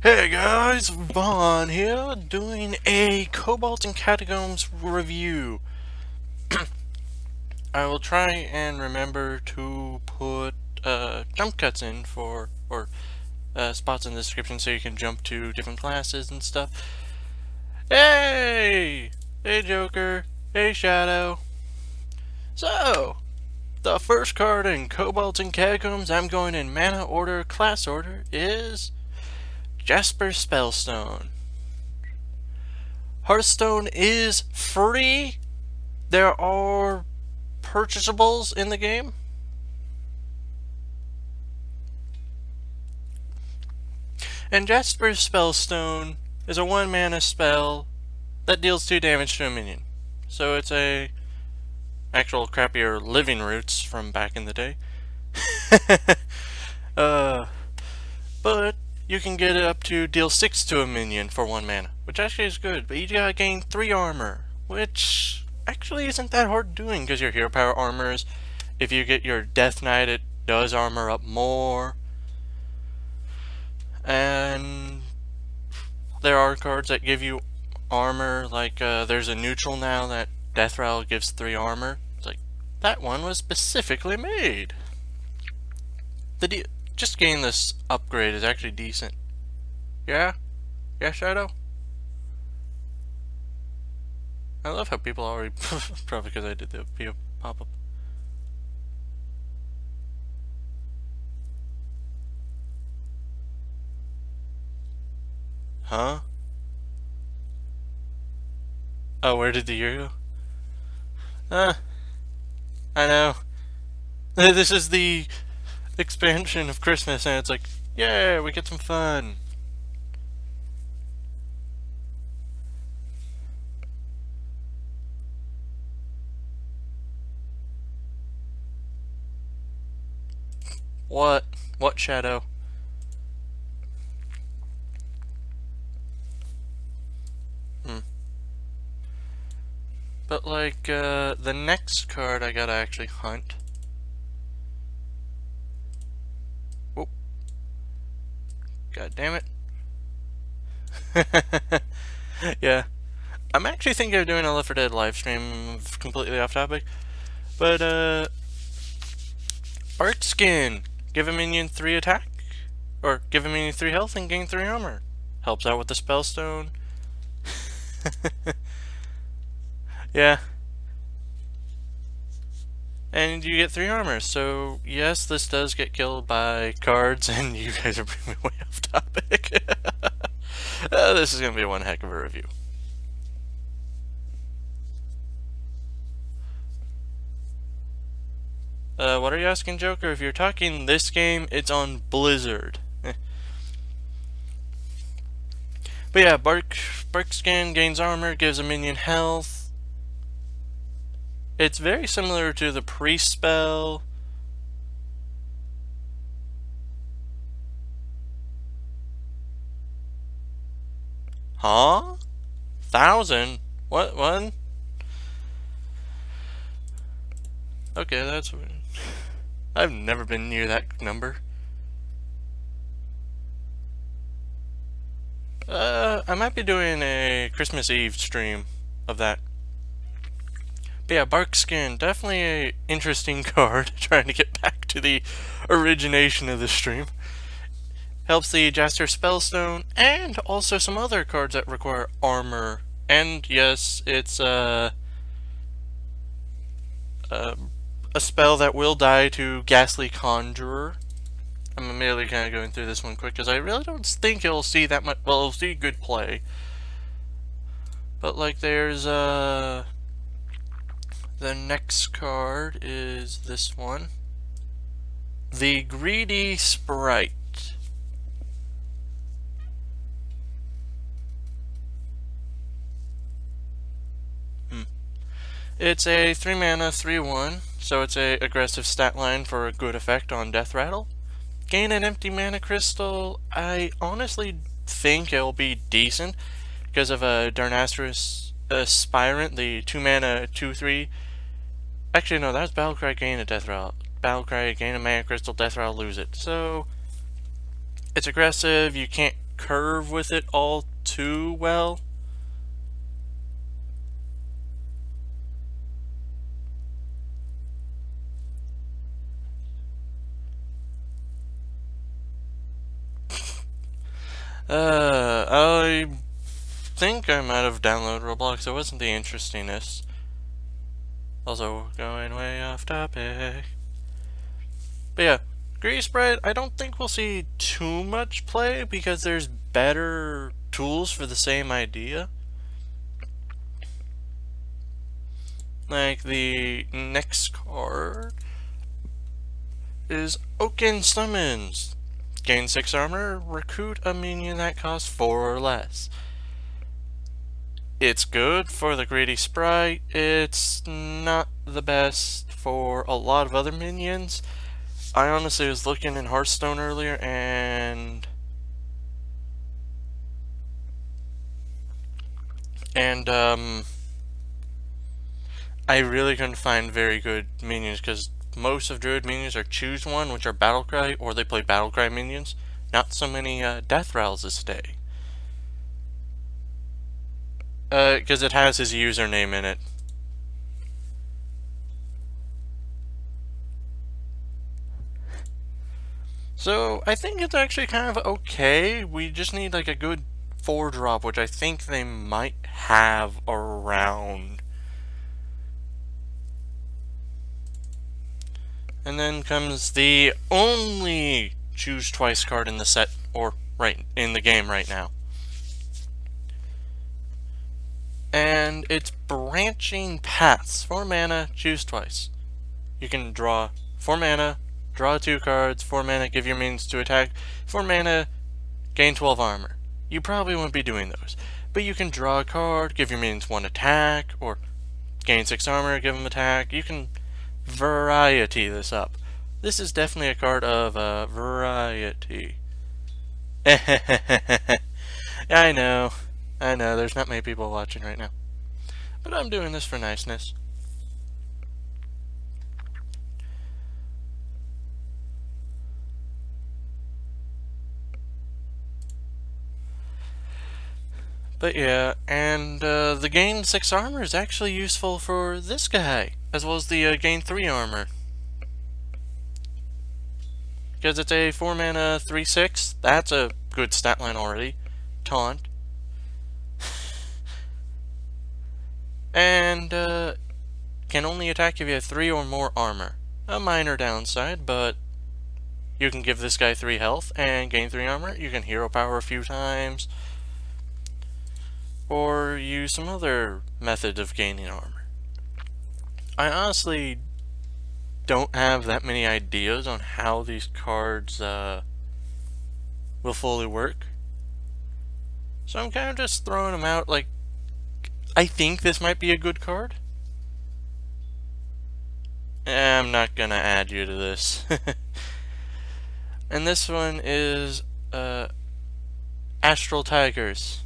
Hey guys, Vaughn here, doing a Kobolds and Catacombs review. I will try and remember to put jump cuts in or spots in the description so you can jump to different classes and stuff. Hey! Hey Joker! Hey Shadow! So, the first card in Kobolds and Catacombs I'm going in mana order, class order, is Jasper Spellstone. Hearthstone is free. There are purchasables in the game. And Jasper Spellstone is a 1 mana spell that deals 2 damage to a minion. So it's a actual crappier Living Roots from back in the day. But you can get it up to deal 6 to a minion for 1 mana, which actually is good, but you gotta gain 3 armor, which actually isn't that hard doing, because your hero power armors, if you get your Death Knight, it does armor up more. And there are cards that give you armor, like there's a neutral now that Death Rattle gives 3 armor. It's like, that one was specifically made. Just getting this upgrade is actually decent. Yeah? Yeah, Shadow? I love how people already... probably because I did the video pop-up. Huh? Oh, where did the year go? I know. This is the expansion of Christmas, and it's like, yeah, we get some fun. What? What, Shadow? But like, the next card I gotta actually hunt. Oh. God damn it. Yeah. I'm actually thinking of doing a Left 4 Dead live stream, completely off topic. But, Bark Skin. Give a minion 3 attack. Or give a minion 3 health and gain 3 armor. Helps out with the Spellstone. Yeah. And you get 3 armor, so yes, this does get killed by cards, and you guys are bringing me way off topic. This is going to be one heck of a review. What are you asking, Joker? If you're talking this game, it's on Blizzard. But yeah, Bark Skin gains armor, gives a minion health. It's very similar to the Priest spell. Huh? 1,000? What one? Okay, that's... I've never been near that number. I might be doing a Christmas Eve stream of that. But yeah, Bark Skin, definitely a interesting card, trying to get back to the origination of the stream. Helps the Jasper Spellstone, and also some other cards that require armor. And yes, it's a spell that will die to Ghastly Conjurer. I'm merely kind of going through this one quick, because I really don't think it'll see that much, well, it'll see good play. But like, there's the next card is this one. The Greedy Sprite. It's a 3 mana, 3/1, so it's a aggressive stat line for a good effect on Death Rattle. Gain an empty mana crystal. I honestly think it'll be decent because of a Darnassus Aspirant, the 2 mana, 2/3. Actually, no, that's Battlecry, gain a Death Rattle. Battlecry, gain a mana crystal, Death Rattle, lose it. So, it's aggressive, you can't curve with it all too well. I think I might have downloaded Roblox. It wasn't the interestingest. Also, going way off topic. But yeah, Greedy Sprite, I don't think we'll see too much play because there's better tools for the same idea. Like the next card is Oaken Summons. Gain 6 armor, recruit a minion that costs 4 or less. It's good for the Greedy Sprite. It's not the best for a lot of other minions. I honestly was looking in Hearthstone earlier and I really couldn't find very good minions because most of Druid minions are choose one, which are Battlecry, or they play Battlecry minions. Not so many Death Rattles this day. Because it has his username in it. So, I think it's actually kind of okay. We just need like a good 4-drop, which I think they might have around. And then comes the only choose twice card in the set, or right in the game right now. And it's Branching Paths. 4 mana, choose twice. You can draw 4 mana, draw 2 cards, 4 mana, give your minions to attack, 4 mana, gain 12 armor. You probably won't be doing those. But you can draw a card, give your minions 1 attack, or gain 6 armor, give them attack. You can variety this up. This is definitely a card of variety. I know, there's not many people watching right now. But I'm doing this for niceness. But yeah, and the gain 6 armor is actually useful for this guy, as well as the gain 3 armor. Because it's a 4 mana 3/6, that's a good stat line already. Taunt. And can only attack if you have 3 or more armor. A minor downside, but you can give this guy 3 health and gain 3 armor. You can hero power a few times. Or use some other method of gaining armor. I honestly don't have that many ideas on how these cards will fully work. So I'm kind of just throwing them out like, I think this might be a good card. I'm not gonna add you to this. And this one is Astral Tigers.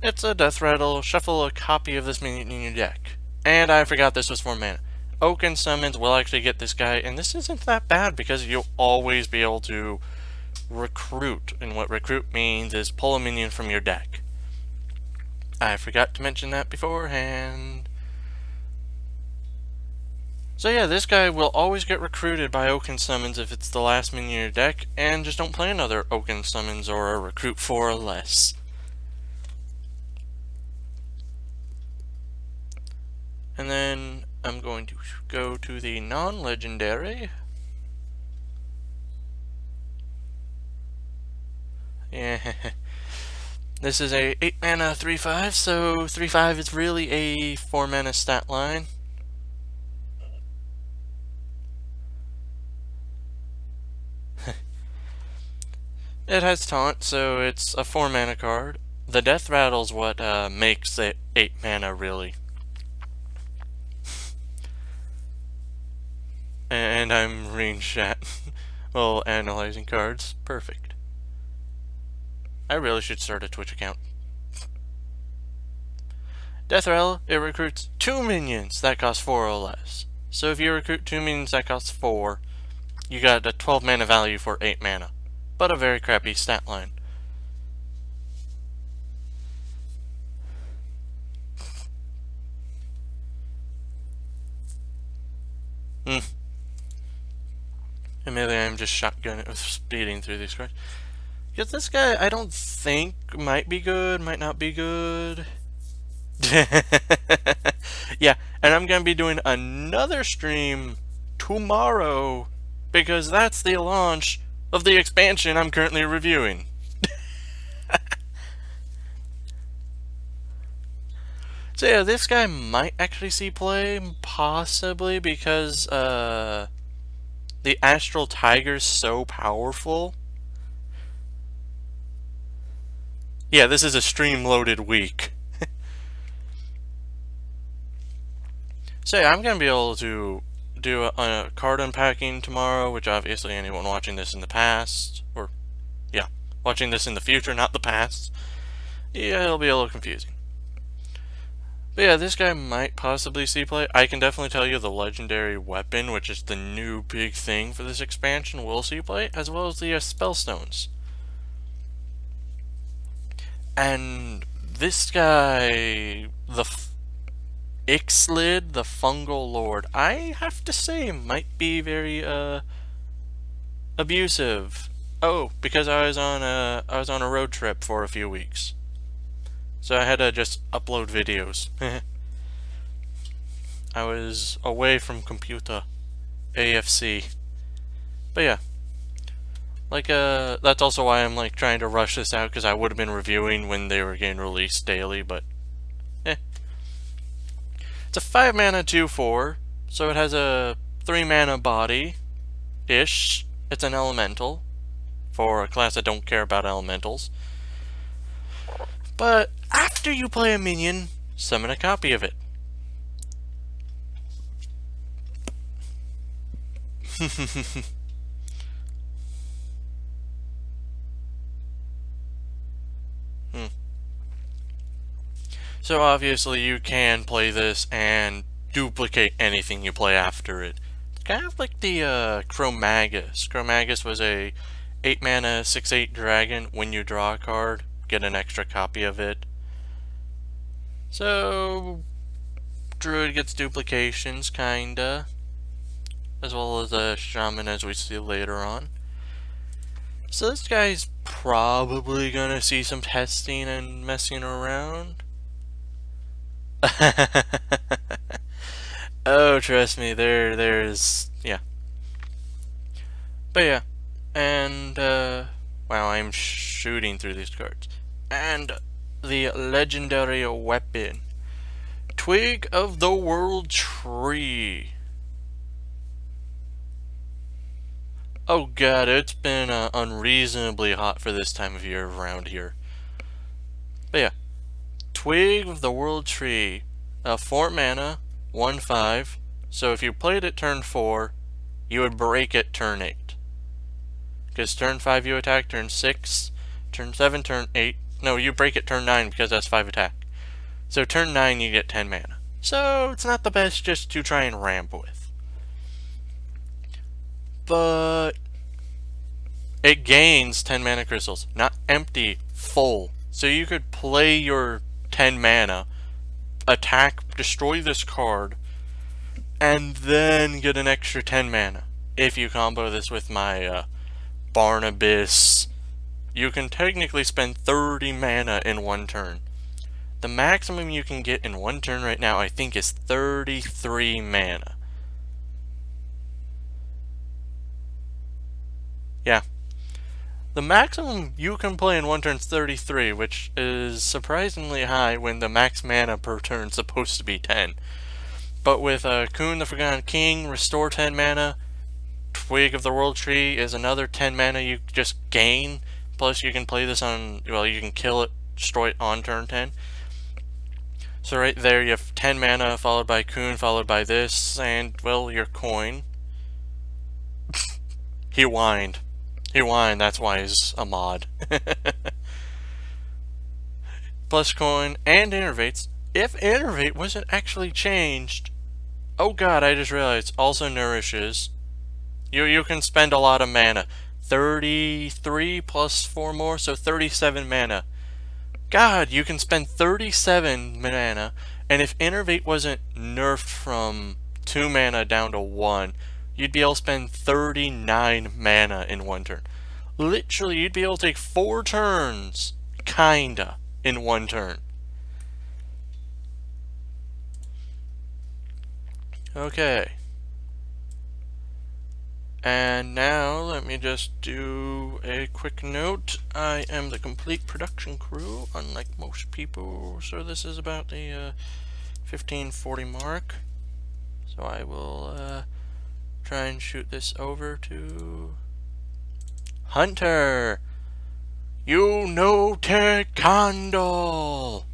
It's a death rattle. Shuffle a copy of this minion in your deck. And I forgot this was 4 mana. Oaken Summons will actually get this guy, and this isn't that bad because you'll always be able to recruit. And what recruit means is pull a minion from your deck. I forgot to mention that beforehand. So yeah, this guy will always get recruited by Oaken Summons if it's the last minion in your deck, and just don't play another Oaken Summons or a recruit 4 or less. And then I'm going to go to the non-legendary. Yeah. This is a 8 mana 3/5, so 3/5 is really a 4 mana stat line. It has taunt, so it's a 4 mana card. The death rattle's what makes it 8 mana really. And I'm reading chat while analyzing cards. Perfect. I really should start a Twitch account. Death Rattle, it recruits 2 minions that cost 4 or less. So if you recruit 2 minions that cost 4, you got a 12 mana value for 8 mana. but a very crappy stat line. And maybe I'm just speeding through these cards. Because this guy, I don't think, might be good, might not be good. Yeah, and I'm going to be doing another stream tomorrow, because that's the launch of the expansion I'm currently reviewing. So yeah, this guy might actually see play, possibly, because the Astral Tiger's so powerful. Yeah, this is a stream-loaded week. So yeah, I'm going to be able to do a card unpacking tomorrow, which obviously anyone watching this in the past, or yeah, watching this in the future, not the past, yeah, it'll be a little confusing. But yeah, this guy might possibly see play. I can definitely tell you the legendary weapon, which is the new big thing for this expansion, will see play, as well as the spellstones. And this guy, the Ixlid, the Fungal Lord, I have to say might be very abusive. Oh, because I was on a road trip for a few weeks, so I had to just upload videos. I was away from computer, AFC. But yeah, like that's also why I'm like trying to rush this out, because I would have been reviewing when they were getting released daily, but It's a 5 mana 2/4, so it has a 3 mana body-ish. It's an elemental, for a class that don't care about elementals. But after you play a minion, summon a copy of it. So obviously you can play this and duplicate anything you play after it. It's kind of like the Chromagus. Chromagus was a 8 mana 6/8 dragon. When you draw a card, get an extra copy of it. So Druid gets duplications, kinda, as well as a Shaman, as we see later on. So this guy's probably gonna see some testing and messing around. Oh, trust me, there's yeah. But yeah, and wow, I'm shooting through these cards. And the legendary weapon, Twig of the World Tree. Oh god, it's been unreasonably hot for this time of year around here. But yeah, Twig of the World Tree, 4 mana, 1/5. So if you played it turn 4, you would break it turn 8. Because turn 5 you attack, turn 6, turn 7, turn 8. No, you break it turn 9 because that's 5 attack. So turn 9 you get 10 mana. So it's not the best just to try and ramp with. But it gains 10 mana crystals. Not empty, full. So you could play your 10 mana, attack, destroy this card, and then get an extra 10 mana. If you combo this with my Barnabas, you can technically spend 30 mana in one turn. The maximum you can get in one turn right now, I think, is 33 mana. Yeah. The maximum you can play in one turn is 33, which is surprisingly high when the max mana per turn is supposed to be 10. But with Kun the Forgotten King, restore 10 mana, Twig of the World Tree is another 10 mana you just gain, plus you can play this on, well, you can kill it, destroy it on turn 10. So right there you have 10 mana, followed by Kun, followed by this, and, well, your coin. He whined. He whined, that's why he's a mod. Plus coin and innervates. If innervate wasn't actually changed, oh god, I just realized, also nourishes. You can spend a lot of mana. 33 plus 4 more, so 37 mana. God, you can spend 37 mana, and if Innervate wasn't nerfed from 2 mana down to 1, you'd be able to spend 39 mana in 1 turn. Literally, you'd be able to take 4 turns, kinda, in 1 turn. Okay. And now, let me just do a quick note. I am the complete production crew, unlike most people, so this is about the 1540 mark. So I will try and shoot this over to Hunter. You know candle.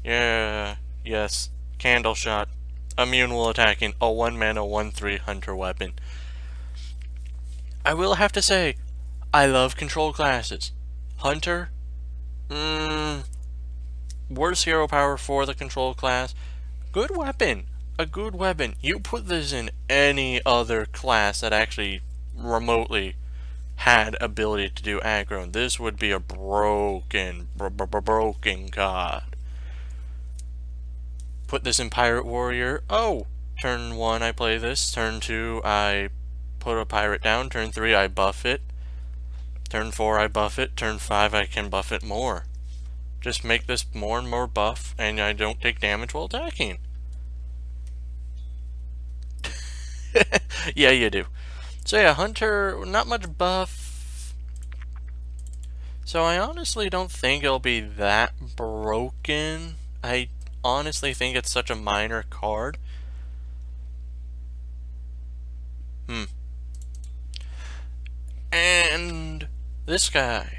Yeah, yes, candle shot. Immune while attacking a 1 mana 1/3 Hunter weapon. I will have to say, I love control classes. Hunter, worst hero power for the control class. Good weapon, a good weapon. You put this in any other class that actually remotely had ability to do aggro, and this would be a broken card. Put this in Pirate Warrior. Oh, turn 1 I play this. Turn 2 I put a pirate down. Turn 3 I buff it. Turn 4 I buff it. Turn 5 I can buff it more. Just make this more and more buff, and I don't take damage while attacking. Yeah, you do. So yeah, Hunter, not much buff. So I honestly don't think it'll be that broken. I honestly think it's such a minor card. And this guy,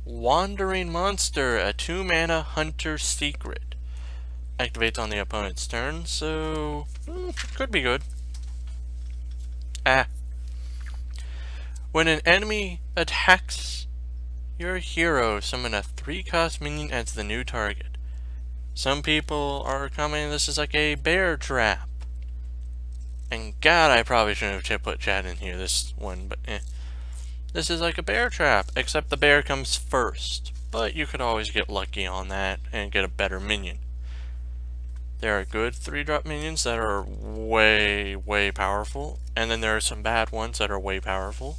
Wandering Monster, a 2 mana Hunter Secret. Activates on the opponent's turn, so could be good. When an enemy attacks your hero, summon a 3-cost minion as the new target. Some people are commenting this is like a bear trap. And God, I probably shouldn't have put chat in here, this one, but eh. This is like a bear trap, except the bear comes first. But you could always get lucky on that and get a better minion. There are good 3-drop minions that are way powerful, and then there are some bad ones that are way powerful.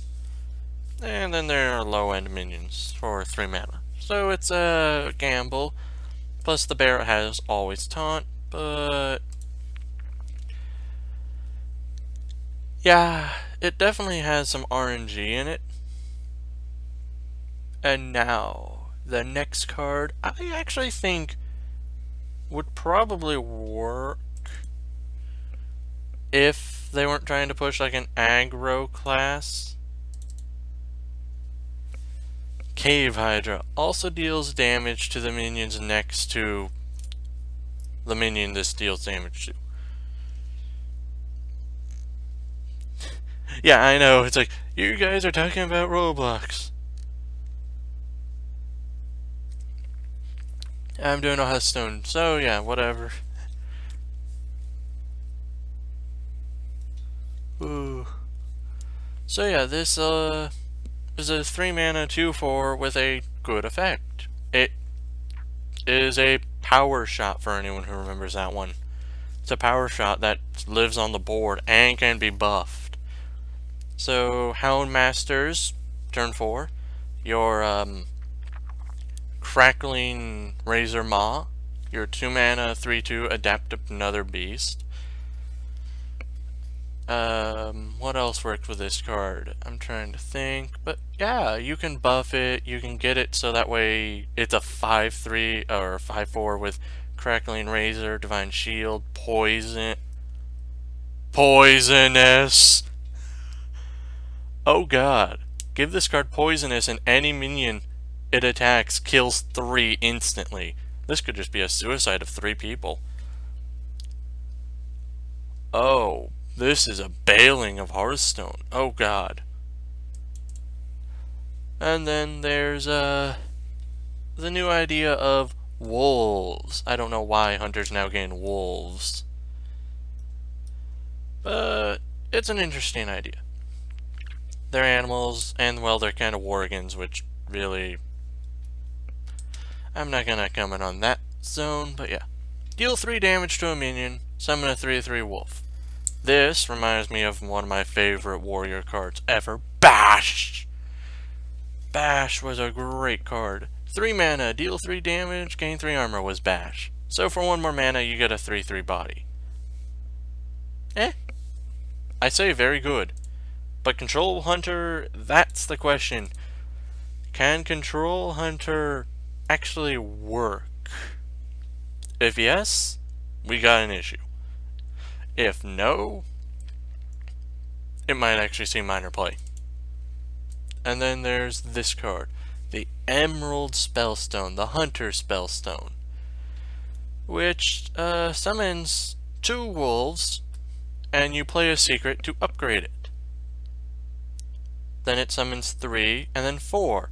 And then there are low-end minions for 3 mana. So it's a gamble. Plus the bear has always taunt, but yeah, it definitely has some RNG in it. And now, the next card, I actually think would probably work if they weren't trying to push like an aggro class. Cave Hydra also deals damage to the minions next to the minion this deals damage to. Yeah, I know, it's like, you guys are talking about Roblox. I'm doing a Hearthstone, so yeah, whatever. Ooh. So yeah, this is a 3 mana 2/4 with a good effect. It is a power shot for anyone who remembers that one. It's a power shot that lives on the board and can be buffed. So Houndmasters, turn 4, your Crackling Razor Maw, your 2 mana 3/2 adapt another beast. What else worked with this card? I'm trying to think, but yeah, you can buff it, you can get it so that way it's a 5/3 or 5/4 with Crackling Razor, Divine Shield, Poisonous. Oh god. Give this card Poisonous and any minion it attacks kills 3 instantly. This could just be a suicide of 3 people. Oh, this is a bailing of Hearthstone. Oh god. And then there's the new idea of wolves. I don't know why hunters now gain wolves, but it's an interesting idea. they're animals, and well, they're kind of worgens, which really, I'm not gonna comment on that zone, but yeah. Deal 3 damage to a minion, summon a 3/3 wolf. This reminds me of one of my favorite warrior cards ever, Bash! Bash was a great card. 3 mana, deal 3 damage, gain 3 armor was Bash. So for 1 more mana, you get a 3/3 body. I say very good. But Control Hunter, that's the question. Can Control Hunter actually work? If yes, we got an issue. If no, it might actually see minor play. And then there's this card, the Emerald Spellstone, the Hunter Spellstone, which summons 2 wolves, and you play a secret to upgrade it. Then it summons 3, and then 4.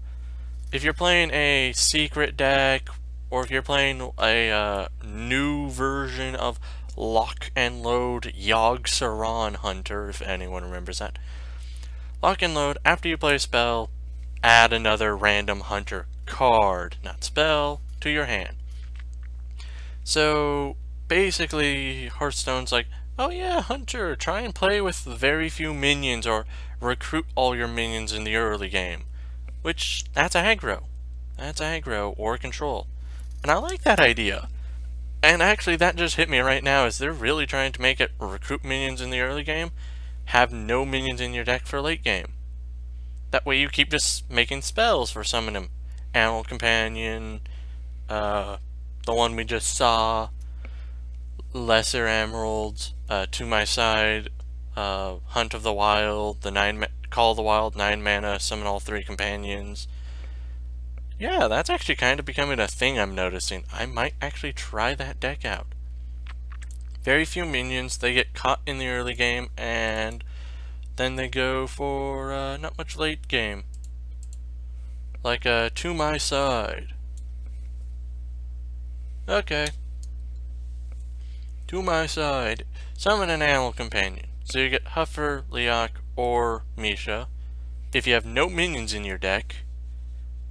If you're playing a secret deck, or if you're playing a new version of Lock and Load Yogg-Saron Hunter, if anyone remembers that. Lock and Load, after you play a spell, add another random Hunter card, not spell, to your hand. So, basically, Hearthstone's like, oh yeah, Hunter, try and play with very few minions, or recruit all your minions in the early game. Which, that's aggro. That's aggro, or control. And I like that idea. And actually, that just hit me right now, is they're really trying to make it recruit minions in the early game, have no minions in your deck for late game. That way you keep just making spells for summoning them. Animal Companion, the one we just saw, Lesser Emeralds, To My Side, Hunt of the Wild, Call of the Wild, 9 mana, summon all 3 companions. Yeah, that's actually kind of becoming a thing I'm noticing. I might actually try that deck out. Very few minions, they get caught in the early game, and then they go for not much late game. Like To My Side. Okay. To My Side. Summon an animal companion. So you get Huffer, Leok, or Misha. If you have no minions in your deck,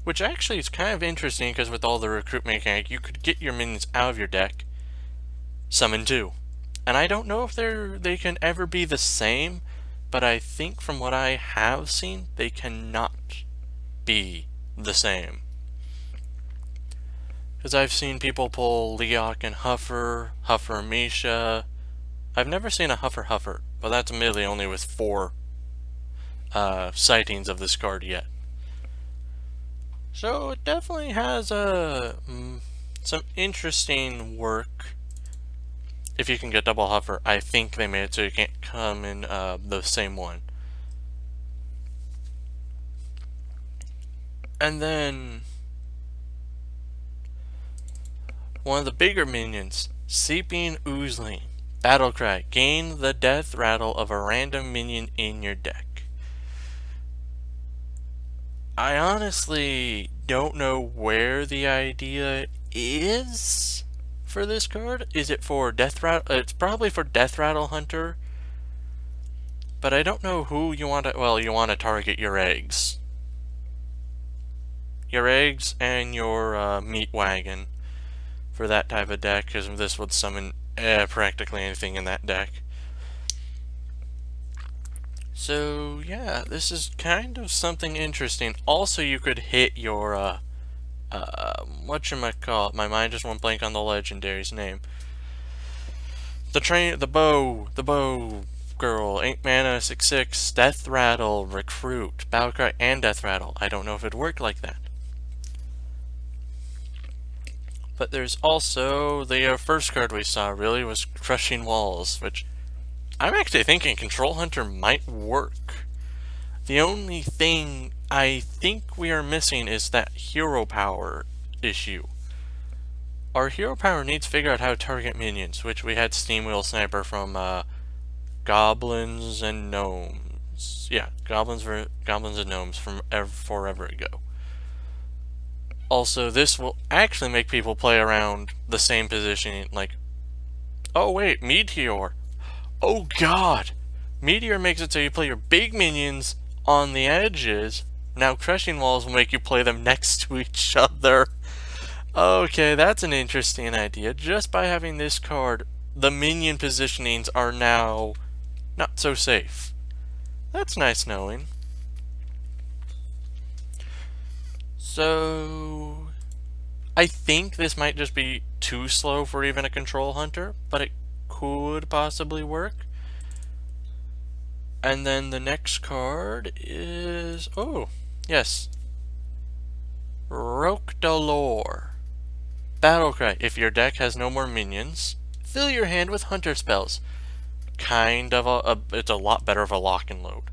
which actually is kind of interesting because with all the recruit mechanic, you could get your minions out of your deck, summon 2. And I don't know if they can ever be the same, but I think from what I have seen, they cannot be the same. Because I've seen people pull Leok and Huffer, Huffer Misha. I've never seen a Huffer, but that's admittedly only with 4 sightings of this card yet. So it definitely has some interesting work. If you can get double Huffer, I think they made it so you can't come in the same one. And then one of the bigger minions, Seeping Oozling. Battlecry. Gain the death rattle of a random minion in your deck. I honestly don't know where the idea is for this card. Is it for Death Rattle? It's probably for Death Rattle Hunter. But I don't know who you want to... Well, you want to target your eggs. Your eggs and your meat wagon for that type of deck, because this would summon practically anything in that deck. So yeah, this is kind of something interesting. Also, you could hit your whatchamacallit, my mind just went blank on the legendary's name. The bow girl, 8 mana, 6/6, Death Rattle, Recruit, Battlecry, and Death Rattle. I don't know if it'd work like that. But there's also the first card we saw really was Crushing Walls, which I'm actually thinking Control Hunter might work. The only thing I think we are missing is that hero power issue. Our hero power needs to figure out how to target minions, which we had Steamwheel Sniper from Goblins and Gnomes. Yeah, Goblins and Gnomes from forever ago. Also, this will actually make people play around the same positioning, like, oh wait, Meteor. Oh god! Meteor makes it so you play your big minions on the edges. Now crushing walls will make you play them next to each other. Okay, that's an interesting idea. Just by having this card, the minion positionings are now not so safe. That's nice knowing. So I think this might just be too slow for even a control hunter, but it could possibly work. And then the next card is, oh, yes, Roque Dolor. Battlecry. If your deck has no more minions, fill your hand with hunter spells. Kind of it's a lot better of a lock and load.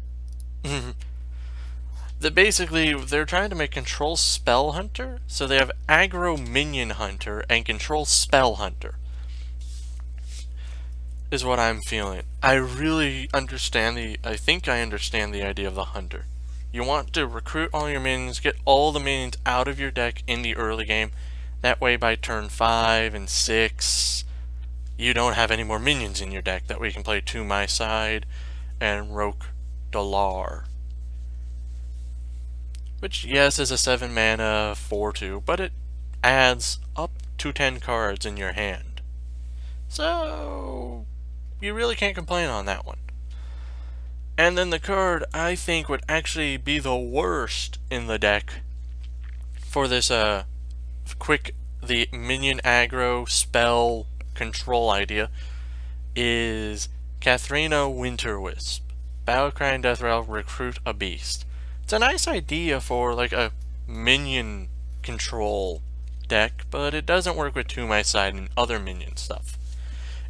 Basically, they're trying to make control spell hunter, so they have aggro minion hunter and control spell hunter. Is what I'm feeling. I really understand I think I understand the idea of the hunter. You want to recruit all your minions, get all the minions out of your deck in the early game. That way by turn 5 and 6, you don't have any more minions in your deck. That way you can play To My Side and Roque Dolor. Which, yes, is a 7 mana 4/2, but it adds up to 10 cards in your hand. So you really can't complain on that one. And then the card I think would actually be the worst in the deck for this the minion aggro spell control idea is Katharina Winterwisp. Battlecry and Deathrattle, recruit a beast. It's a nice idea for like a minion control deck, but it doesn't work with To My Side and other minion stuff.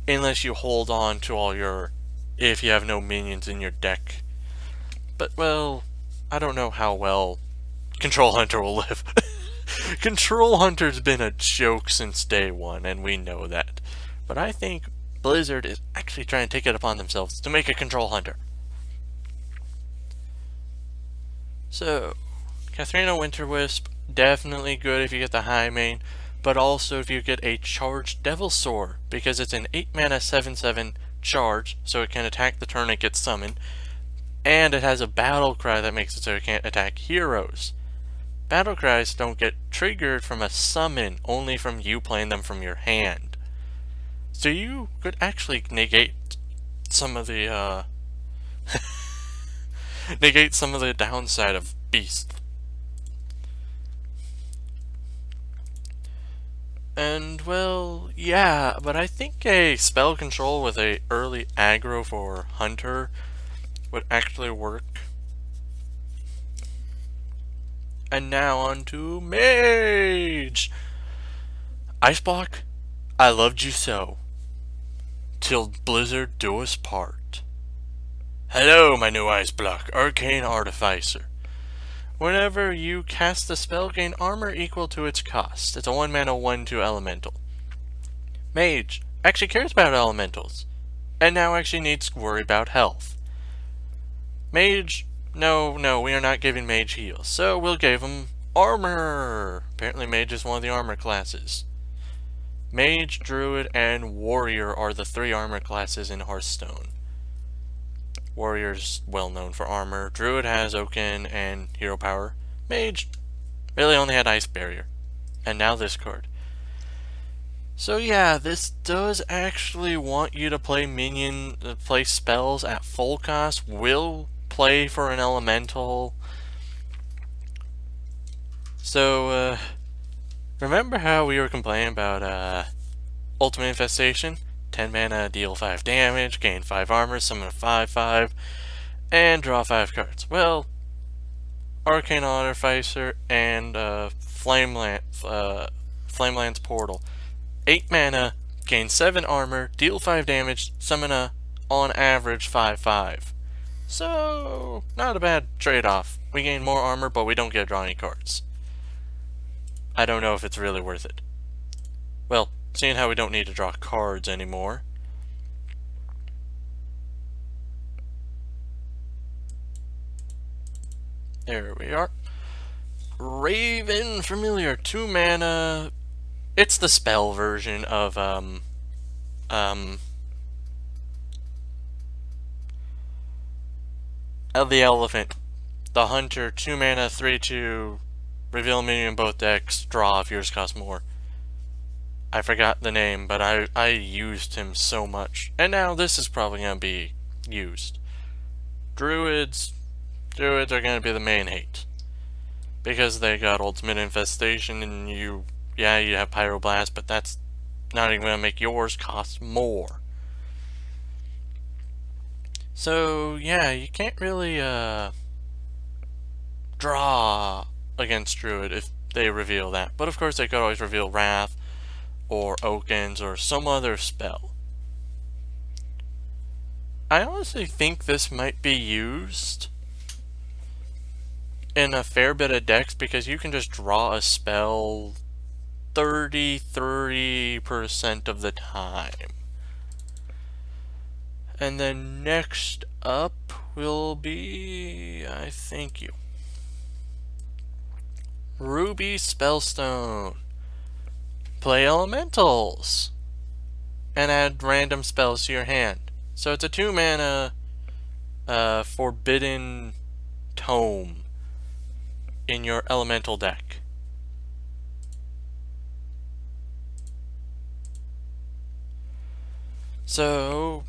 Unless you hold on to all your, if you have no minions in your deck. But, well, I don't know how well Control Hunter will live. Control Hunter's been a joke since day one, and we know that. But I think Blizzard is actually trying to take it upon themselves to make a Control Hunter. So, Katharina Winterwisp, definitely good if you get the high main, but also if you get a charged Devilsaur, because it's an 8 mana 7/7 charge, so it can attack the turn it gets summoned, and it has a battle cry that makes it so it can't attack heroes. Battle cries don't get triggered from a summon, only from you playing them from your hand. So you could actually negate some of the negate some of the downside of Beast. And, well, yeah, but I think a spell control with a early aggro for Hunter would actually work. And now on to Mage! Ice Block, I loved you so. Till Blizzard do us part. Hello, my new Ice Block, Arcane Artificer. Whenever you cast the spell, gain armor equal to its cost. It's a 1 mana 1/2 elemental. Mage actually cares about elementals, and now actually needs to worry about health. Mage, no, we are not giving Mage heals, so we'll give him armor. Apparently Mage is one of the armor classes. Mage, Druid, and Warrior are the 3 armor classes in Hearthstone. Warrior's well known for armor. Druid has Oaken and hero power. Mage really only had Ice Barrier. And now this card. So yeah, this does actually want you to play play spells at full cost. Will play for an elemental. So remember how we were complaining about Ultimate Infestation? 10 mana, deal 5 damage, gain 5 armor, summon a 5/5, and draw 5 cards. Well, Arcane Artificer and Flamelands Portal. 8 mana, gain 7 armor, deal 5 damage, summon a, on average, 5/5. So, not a bad trade-off. We gain more armor, but we don't get to draw any cards. I don't know if it's really worth it. Well, seeing how we don't need to draw cards anymore. There we are. Raven Familiar, 2 mana. It's the spell version of the elephant. the Hunter 2 mana 3/2, reveal minion in both decks, draw if yours costs more. I forgot the name, but I used him so much. And now this is probably going to be used. Druids are going to be the main hate. Because they got Ultimate Infestation and you have Pyroblast, but that's not even going to make yours cost more. So, yeah, you can't really draw against Druid if they reveal that. But of course they could always reveal Wrath or Okins or some other spell. I honestly think this might be used in a fair bit of decks because you can just draw a spell 30% of the time. And then next up will be, I think, Ruby Spellstone. Play elementals and add random spells to your hand. So it's a 2 mana Forbidden Tome in your elemental deck. So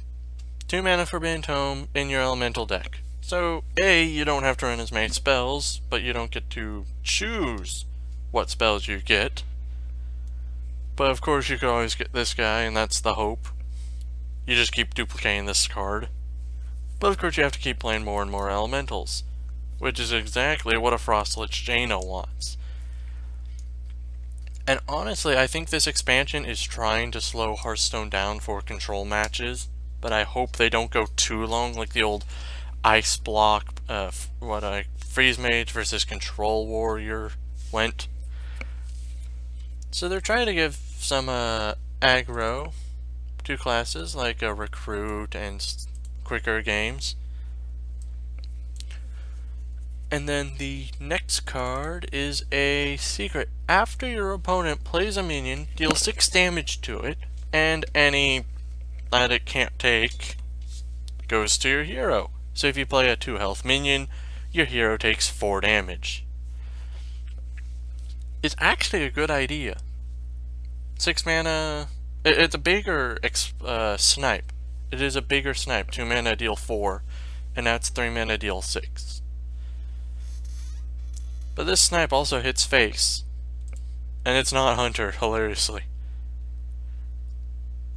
2 mana Forbidden Tome in your elemental deck. So A, you don't have to run as many spells, but you don't get to choose what spells you get. But of course you could always get this guy, and that's the hope. You just keep duplicating this card. But of course you have to keep playing more and more elementals, which is exactly what a Frostlich Jaina wants. And honestly, I think this expansion is trying to slow Hearthstone down for control matches, but I hope they don't go too long like the old Ice Block, Freeze Mage versus Control Warrior went. So they're trying to give some aggro to classes like Recruit and quicker games. And then the next card is a secret. After your opponent plays a minion, deal 6 damage to it, and any that it can't take goes to your hero. So if you play a 2 health minion, your hero takes 4 damage. It's actually a good idea. 6 mana, it's a bigger snipe. It is a bigger snipe. 2 mana deal 4, and that's 3 mana deal 6. But this snipe also hits face, and it's not Hunter, hilariously.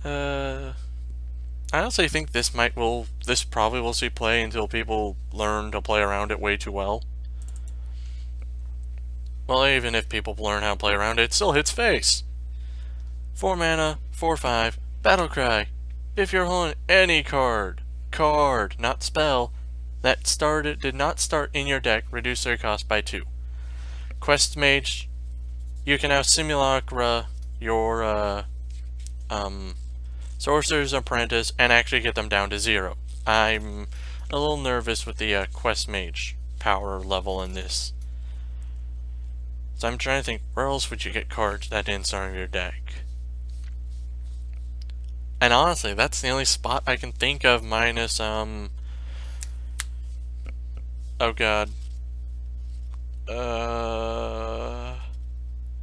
I honestly think this probably will see play until people learn to play around it way too well. Well, even if people learn how to play around it, it still hits face. 4 mana, 4/5, Battlecry. If you're holding any card, not spell, that did not start in your deck, reduce their cost by 2. Quest Mage, you can now Simulacra your Sorcerer's Apprentice and actually get them down to 0. I'm a little nervous with the Quest Mage power level in this. So I'm trying to think, where else would you get cards that didn't start in your deck? And honestly, that's the only spot I can think of minus, oh god.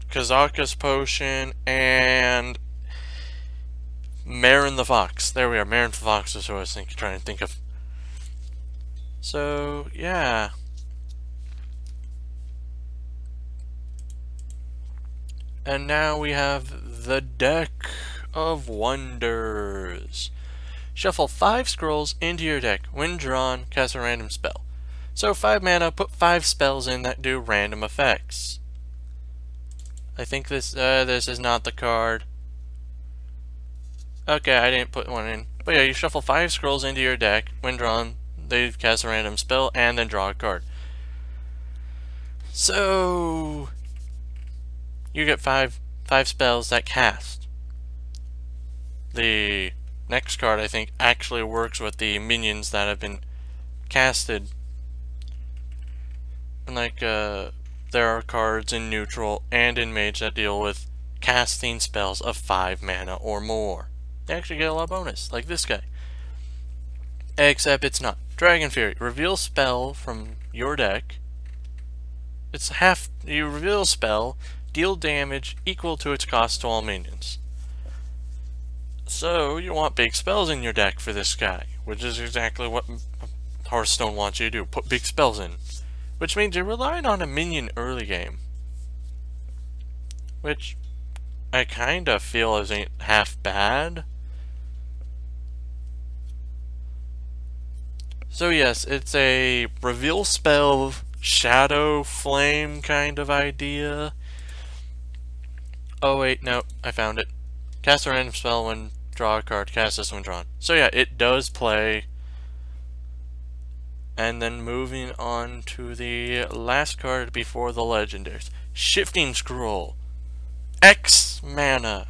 Kazaka's Potion and Marin the Fox. There we are. Marin the Fox is who I was trying to think of. So, yeah. And now we have the Deck of Wonders. Shuffle 5 scrolls into your deck. When drawn, cast a random spell. So 5 mana, put 5 spells in that do random effects. I think this is not the card. Okay, I didn't put one in. But yeah, you shuffle 5 scrolls into your deck. When drawn, they cast a random spell and then draw a card. So you get 5 spells that cast. The next card, I think, actually works with the minions that have been casted. And like, there are cards in neutral and in Mage that deal with casting spells of 5 mana or more. They actually get a lot of bonus, like this guy. Except it's not Dragon Fury. Reveal spell from your deck. It's half. You reveal spell, deal damage equal to its cost to all minions. So you want big spells in your deck for this guy, which is exactly what Hearthstone wants you to do. Put big spells in. Which means you're relying on a minion early game. Which I kinda feel isn't half bad. So yes, it's a reveal spell, shadow, flame kind of idea. Oh wait, no, I found it. Cast a random spell when draw a card, cast this when drawn. So yeah, it does play. And then moving on to the last card before the legendaries. Shifting Scroll. X mana.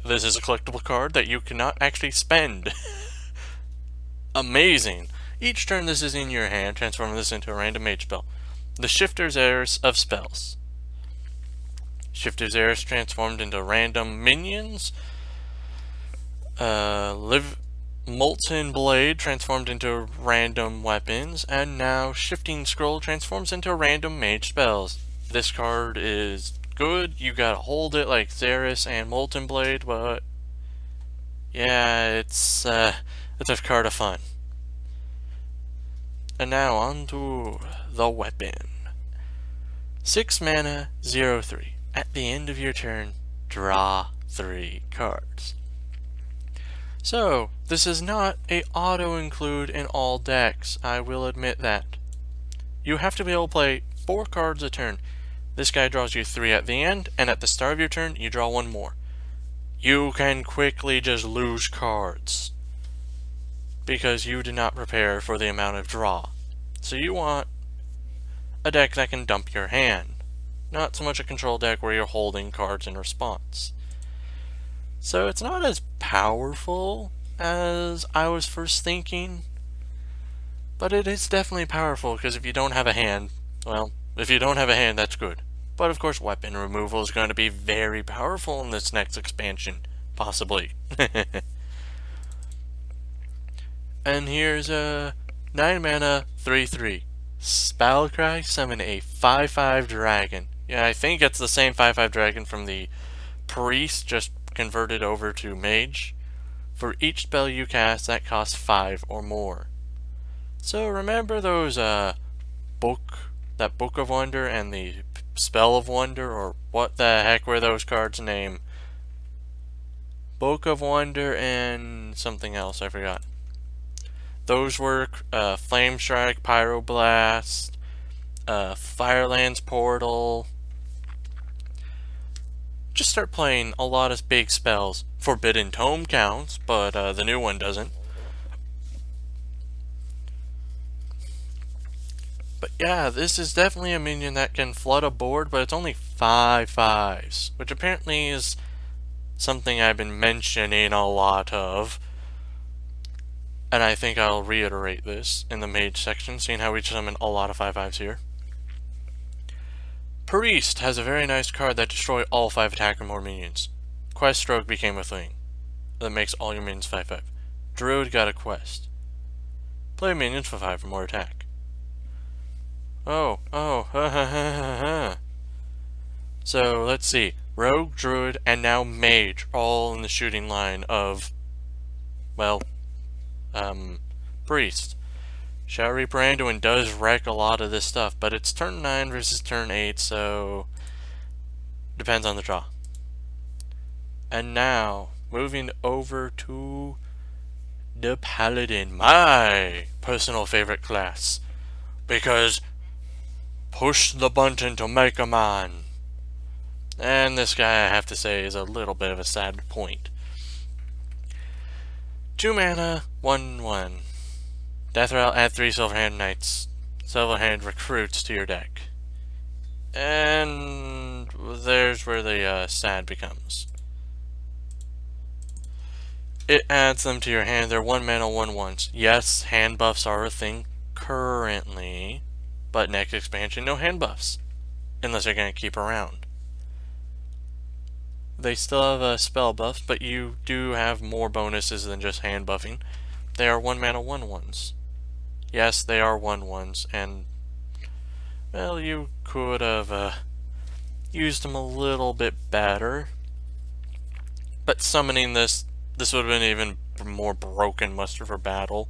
This is a collectible card that you cannot actually spend. Amazing. Each turn this is in your hand, transforming this into a random mage spell. The Shifter's Heiress of Spells. Shifter's Heiress transformed into random minions. Molten Blade transformed into random weapons. And now Shifting Scroll transforms into random mage spells. This card is good. You gotta hold it like Xeris and Molten Blade, but yeah, it's a card of fun. And now on to the weapon. 6 mana, 0/3. At the end of your turn, draw 3 cards. So, this is not a auto-include in all decks, I will admit that. You have to be able to play 4 cards a turn. This guy draws you 3 at the end, and at the start of your turn, you draw 1 more. You can quickly just lose cards, because you did not prepare for the amount of draw. So you want a deck that can dump your hand. Not so much a control deck where you're holding cards in response. So it's not as powerful as I was first thinking, but it is definitely powerful, because if you don't have a hand, well, if you don't have a hand, that's good. But of course, weapon removal is going to be very powerful in this next expansion, possibly. And here's a 9 mana, 3/3. Spellcry, summon a 5/5 dragon. Yeah, I think it's the same 5/5 dragon from the Priest, just converted over to Mage. For each spell you cast, that costs 5 or more. So remember those, that Book of Wonder and the Spell of Wonder, or what the heck were those cards named? Book of Wonder and something else, I forgot. Those were Flame Strike, Pyroblast, Firelands Portal. Just start playing a lot of big spells. Forbidden Tome counts, but the new one doesn't. But yeah, this is definitely a minion that can flood a board, but it's only 5/5s, which apparently is something I've been mentioning a lot of. And I think I'll reiterate this in the Mage section, seeing how we summon a lot of 5/5s here. Priest has a very nice card that destroys all 5 attack or more minions. Quest Stroke became a thing that makes all your minions 5/5. Druid got a quest. Play minions for 5 or more attack. Oh, So, let's see. Rogue, Druid, and now Mage, all in the shooting line of, well, Priest. Shadow Reaper Anduin does wreck a lot of this stuff, but it's turn 9 versus turn 8, so depends on the draw. And now, moving over to the Paladin, my personal favorite class, because push the button to make a man. And this guy, I have to say, is a little bit of a sad point. 2 mana, 1/1. Death Rattle, add 3 Silverhand Knights. Silverhand recruits to your deck. And there's where the sad becomes. It adds them to your hand. They're 1 mana, 1/1s. Yes, hand buffs are a thing currently, but next expansion, no hand buffs. Unless they're going to keep around. They still have spell buffs, but you do have more bonuses than just hand buffing. They are 1 mana, 1/1s. Yes, they are 1/1s, and, well, you could have used them a little bit better. But summoning this would have been even more broken muster for battle.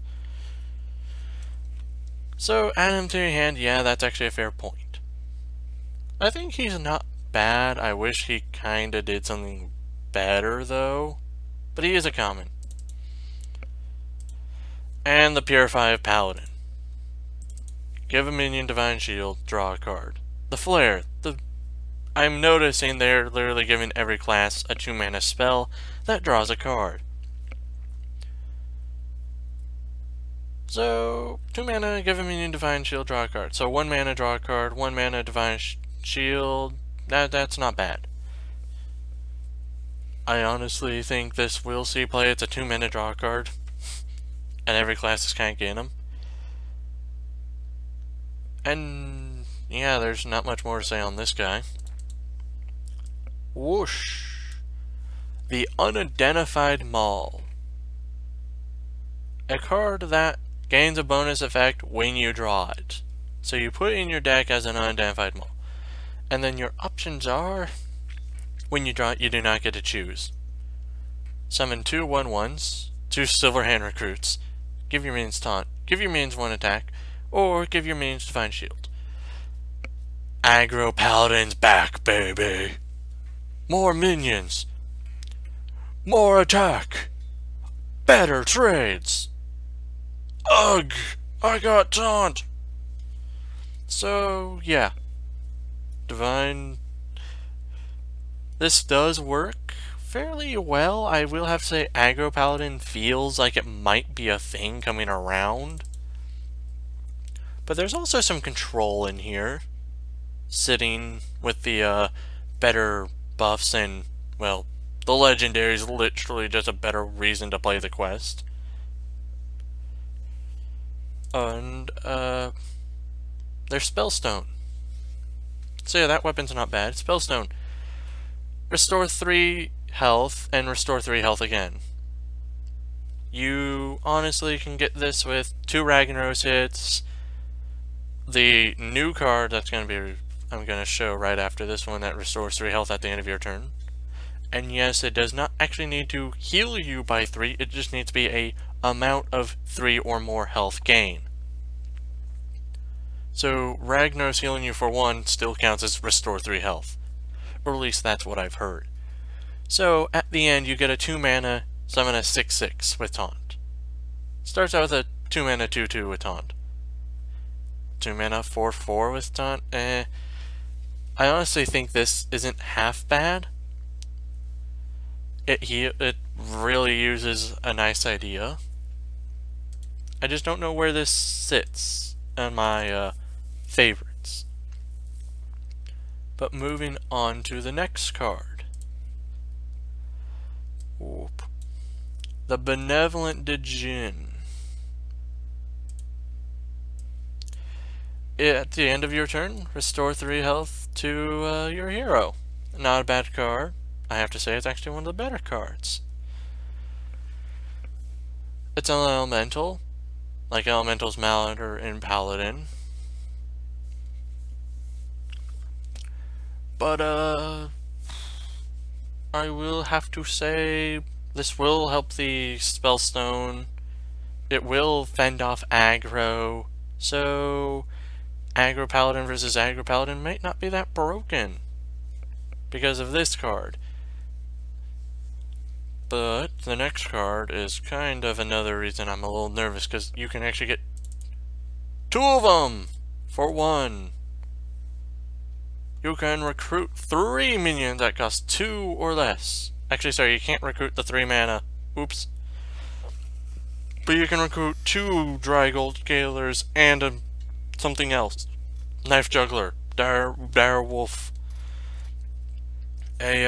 So, add him to your hand, yeah, that's actually a fair point. I think he's not bad. I wish he kinda did something better, though. But he is a common. And the Purify of Paladin. Give a minion Divine Shield, draw a card. The Flare. I'm noticing they're literally giving every class a 2-mana spell that draws a card. So, 2 mana, give a minion Divine Shield, draw a card. So 1 mana, draw a card, 1 mana, Divine Shield. That's not bad. I honestly think this will see play. It's a 2 mana draw a card. And every class is kind of getting them. And yeah, there's not much more to say on this guy. Whoosh. The Unidentified Maul. A card that gains a bonus effect when you draw it. So you put it in your deck as an Unidentified Maul. And then your options are, when you draw it, you do not get to choose. Summon 2 1/1s, 2 Silverhand Recruits, give your minions taunt, give your minions 1 attack, or give your minions Divine Shield. Aggro Paladin's back, baby! More minions! More attack! Better trades! Ugh! I got taunt! So, yeah. Divine... This does work fairly well. I will have to say Aggro Paladin feels like it might be a thing coming around. But there's also some control in here. Sitting with the better buffs and, well, the legendary is literally just a better reason to play the quest. And, there's Spellstone. So yeah, that weapon's not bad. Spellstone. Restore 3 health and restore 3 health again. You honestly can get this with 2 Ragnaros hits. The new card that's I'm going to show right after this one that restores 3 health at the end of your turn. And yes, it does not actually need to heal you by 3, it just needs to be a amount of 3 or more health gain. So Ragnaros healing you for 1 still counts as restore 3 health. Or at least that's what I've heard. So at the end you get a 2 mana summon a 6/6 with taunt. Starts out with a 2 mana 2/2 with taunt. 2 mana 4/4 with taunt. I honestly think this isn't half bad. It really uses a nice idea. I just don't know where this sits on my favorites. But moving on to the next card. Whoop. The Benevolent Djinn. At the end of your turn, restore 3 health to your hero. Not a bad card. I have to say it's actually one of the better cards. It's an elemental, like Elemental's Matter in Paladin. But, I will have to say this will help the Spellstone. It will fend off aggro. So, Aggro Paladin versus Aggro Paladin might not be that broken because of this card. But the next card is kind of another reason I'm a little nervous, because you can actually get 2 of them for 1. You can recruit 3 minions that cost 2 or less. Actually, sorry, you can't recruit the 3 mana. Oops. But you can recruit 2 Dry Gold Scalers and something else. Knife Juggler, Dire Wolf. A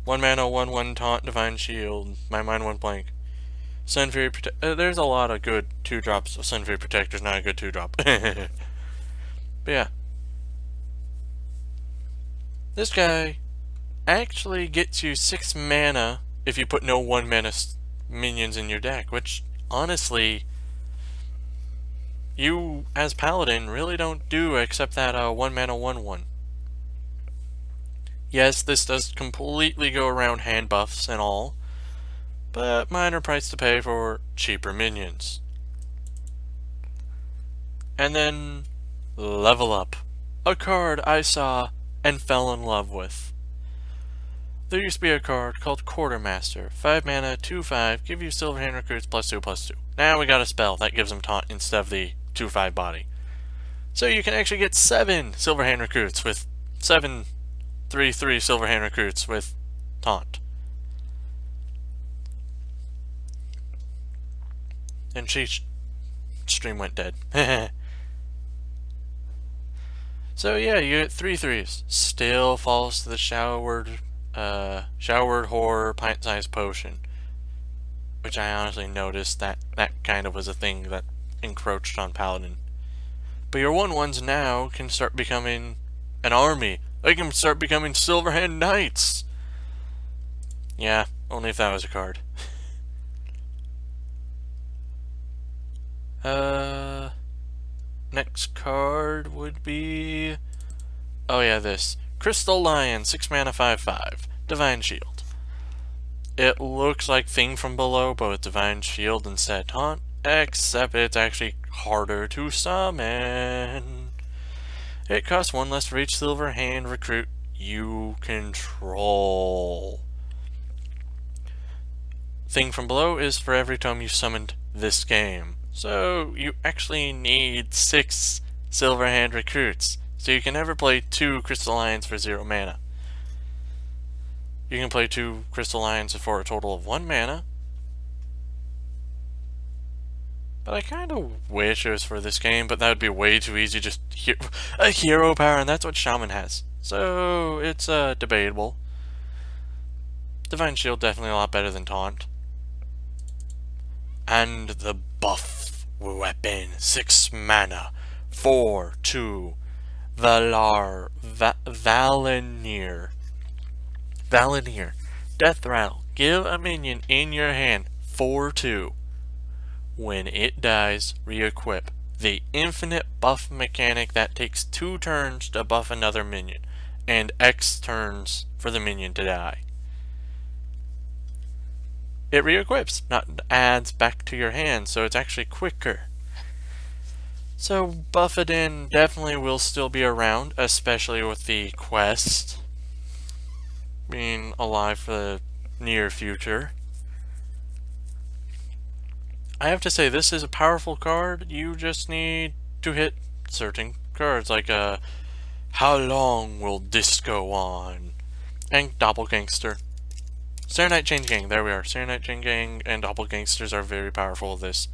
1 mana 1/1 taunt Divine Shield. My mind went blank. Sun Fury there's a lot of good 2-drops. Sun Fury Protector's not a good 2-drop. But yeah. This guy actually gets you 6 mana if you put no 1 mana minions in your deck, which honestly you, as Paladin, really don't do except that 1 mana 1/1. Yes, this does completely go around hand buffs and all, but minor price to pay for cheaper minions. And then, Level Up, a card I saw and fell in love with. There used to be a card called Quartermaster, 5 mana, 2/5, give you Silverhand Recruits +2/+2. Now we got a spell that gives them taunt instead of the 2/5 body. So you can actually get 7 Silverhand Recruits with 7 3/3 Silverhand Recruits with taunt. And stream went dead. So yeah, you get 3/3s. Still falls to the showered horror pint-sized potion, which I honestly noticed that kind of was a thing that encroached on Paladin. But your 1/1s now can start becoming an army. They can start becoming Silverhand Knights. Yeah, only if that was a card. Next card would be... oh yeah, this. Crystal Lion, 6 mana 5/5. Divine Shield. It looks like Thing from Below, but with Divine Shield instead taunt, except it's actually harder to summon. It costs 1 less for each Silverhand Recruit you control. Thing from Below is for every time you summoned this game. So you actually need 6 Silverhand Recruits. So you can never play 2 Crystal Lions for 0 mana. You can play 2 Crystal Lions for a total of 1 mana. But I kind of wish it was for this game, but that would be way too easy. Just a hero power, and that's what Shaman has. So it's debatable. Divine Shield definitely a lot better than Taunt. And the buff weapon, 6 mana, 4/2, Valenier. Death Rattle. Give a minion in your hand 4/2. When it dies, re-equip. The infinite buff mechanic that takes 2 turns to buff another minion, and X turns for the minion to die. It re-equips, not adds back to your hand, so it's actually quicker. So Buffetin definitely will still be around, especially with the quest being alive for the near future. I have to say, this is a powerful card. You just need to hit certain cards, like how long will this go on? And Doppelgangster. Serenite Chain Gang, there we are. Serenite Chain Gang and Doppelgangsters are very powerful with this.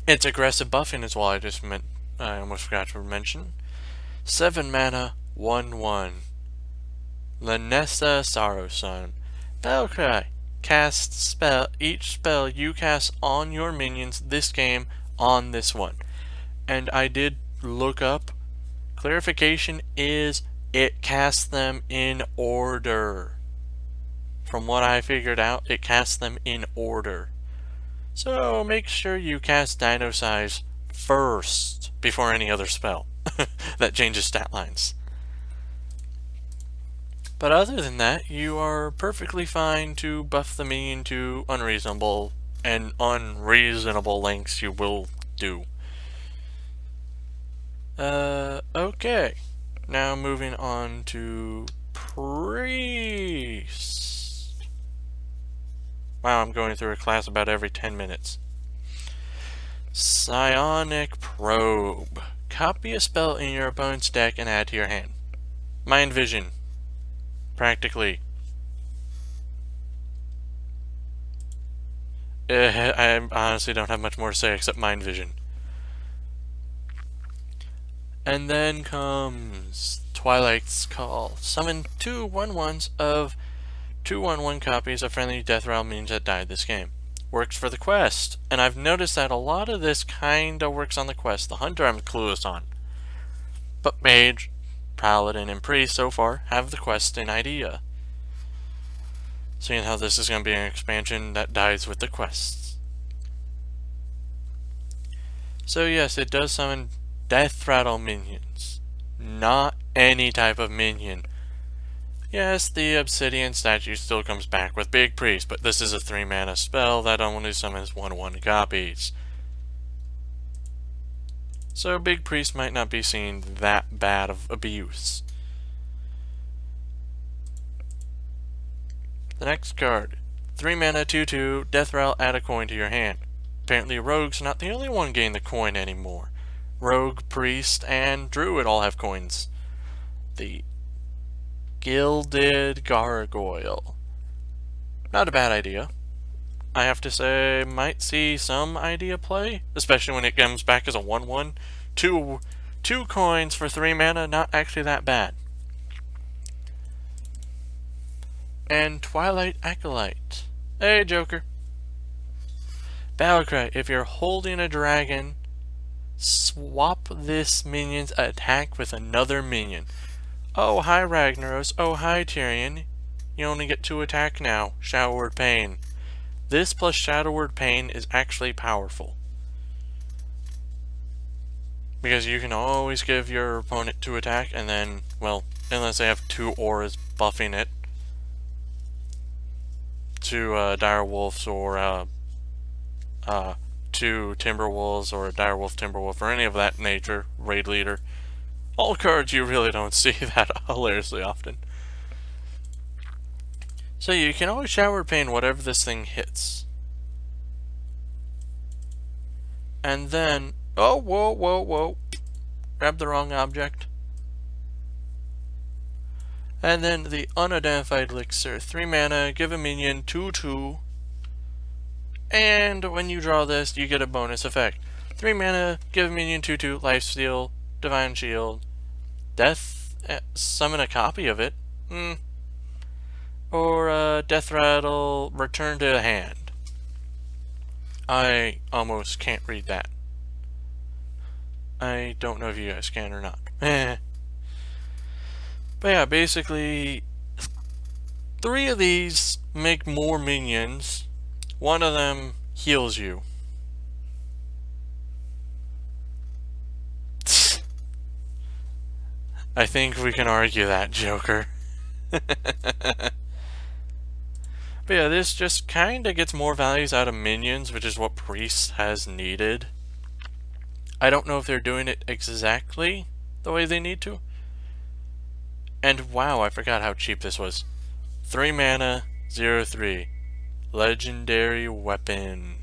Its aggressive buffing is what I almost forgot to mention. 7 mana, 1/1. Lanessa Sorrowsun. Battlecry. Cast spell. Each spell you cast on your minions this game on this one. And I did look up. Clarification is it casts them in order. From what I figured out, it casts them in order. So make sure you cast Dino Size first before any other spell that changes stat lines. But other than that, you are perfectly fine to buff the minion to unreasonable lengths you will do. Okay. Now moving on to Priest. Wow, I'm going through a class about every 10 minutes. Psionic Probe. Copy a spell in your opponent's deck and add to your hand. Mind Vision. Practically. I honestly don't have much more to say except Mind Vision. And then comes Twilight's Call. Summon 2 1/1s of 2 1/1 copies of friendly Death Rattle minions that died this game. Works for the quest. And I've noticed that a lot of this kinda works on the quest. The Hunter I'm clueless on. But Mage, Paladin, and Priest so far have the quest in idea. Seeing how this is going to be an expansion that dies with the quests. So yes, it does summon Death Rattle minions. Not any type of minion. Yes, the Obsidian statue still comes back with Big Priest, but this is a 3-mana spell that only summons 1/1 copies. So Big Priest might not be seen that bad of abuse. The next card. 3-mana 2/2, Death Rattle, add a coin to your hand. Apparently Rogue's not the only one getting the coin anymore. Rogue, Priest, and Druid all have coins. The Gilded Gargoyle. Not a bad idea. I have to say, might see some idea play, especially when it comes back as a 1/1. Two coins for 3 mana, not actually that bad. And Twilight Acolyte. Hey, Joker. Battlecry, if you're holding a dragon, swap this minion's attack with another minion. Oh, hi Ragnaros. Oh, hi Tyrion. You only get 2 attack now. Shadowward Pain. This plus Shadowward Pain is actually powerful. Because you can always give your opponent 2 attack and then, well, unless they have 2 auras buffing it, to Dire Wolves or 2 Timberwolves or a Direwolf Timberwolf or any of that nature, Raid Leader. All cards you really don't see that hilariously often. So you can always Shadowward Pain whatever this thing hits. And then, oh, whoa. Grab the wrong object. And then the Unidentified Elixir. 3 mana, give a minion 2/2. And when you draw this, you get a bonus effect. 3 mana, give a minion 2/2, Lifesteal, Divine Shield, Death, summon a copy of it. Or Death Rattle, return to hand. I almost can't read that. I don't know if you guys can or not. But yeah, basically, 3 of these make more minions. 1 of them heals you. I think we can argue that, Joker. But yeah, this just kinda gets more values out of minions, which is what Priest has needed. I don't know if they're doing it exactly the way they need to. And wow, I forgot how cheap this was. 3 mana, 0/3. Legendary Weapon.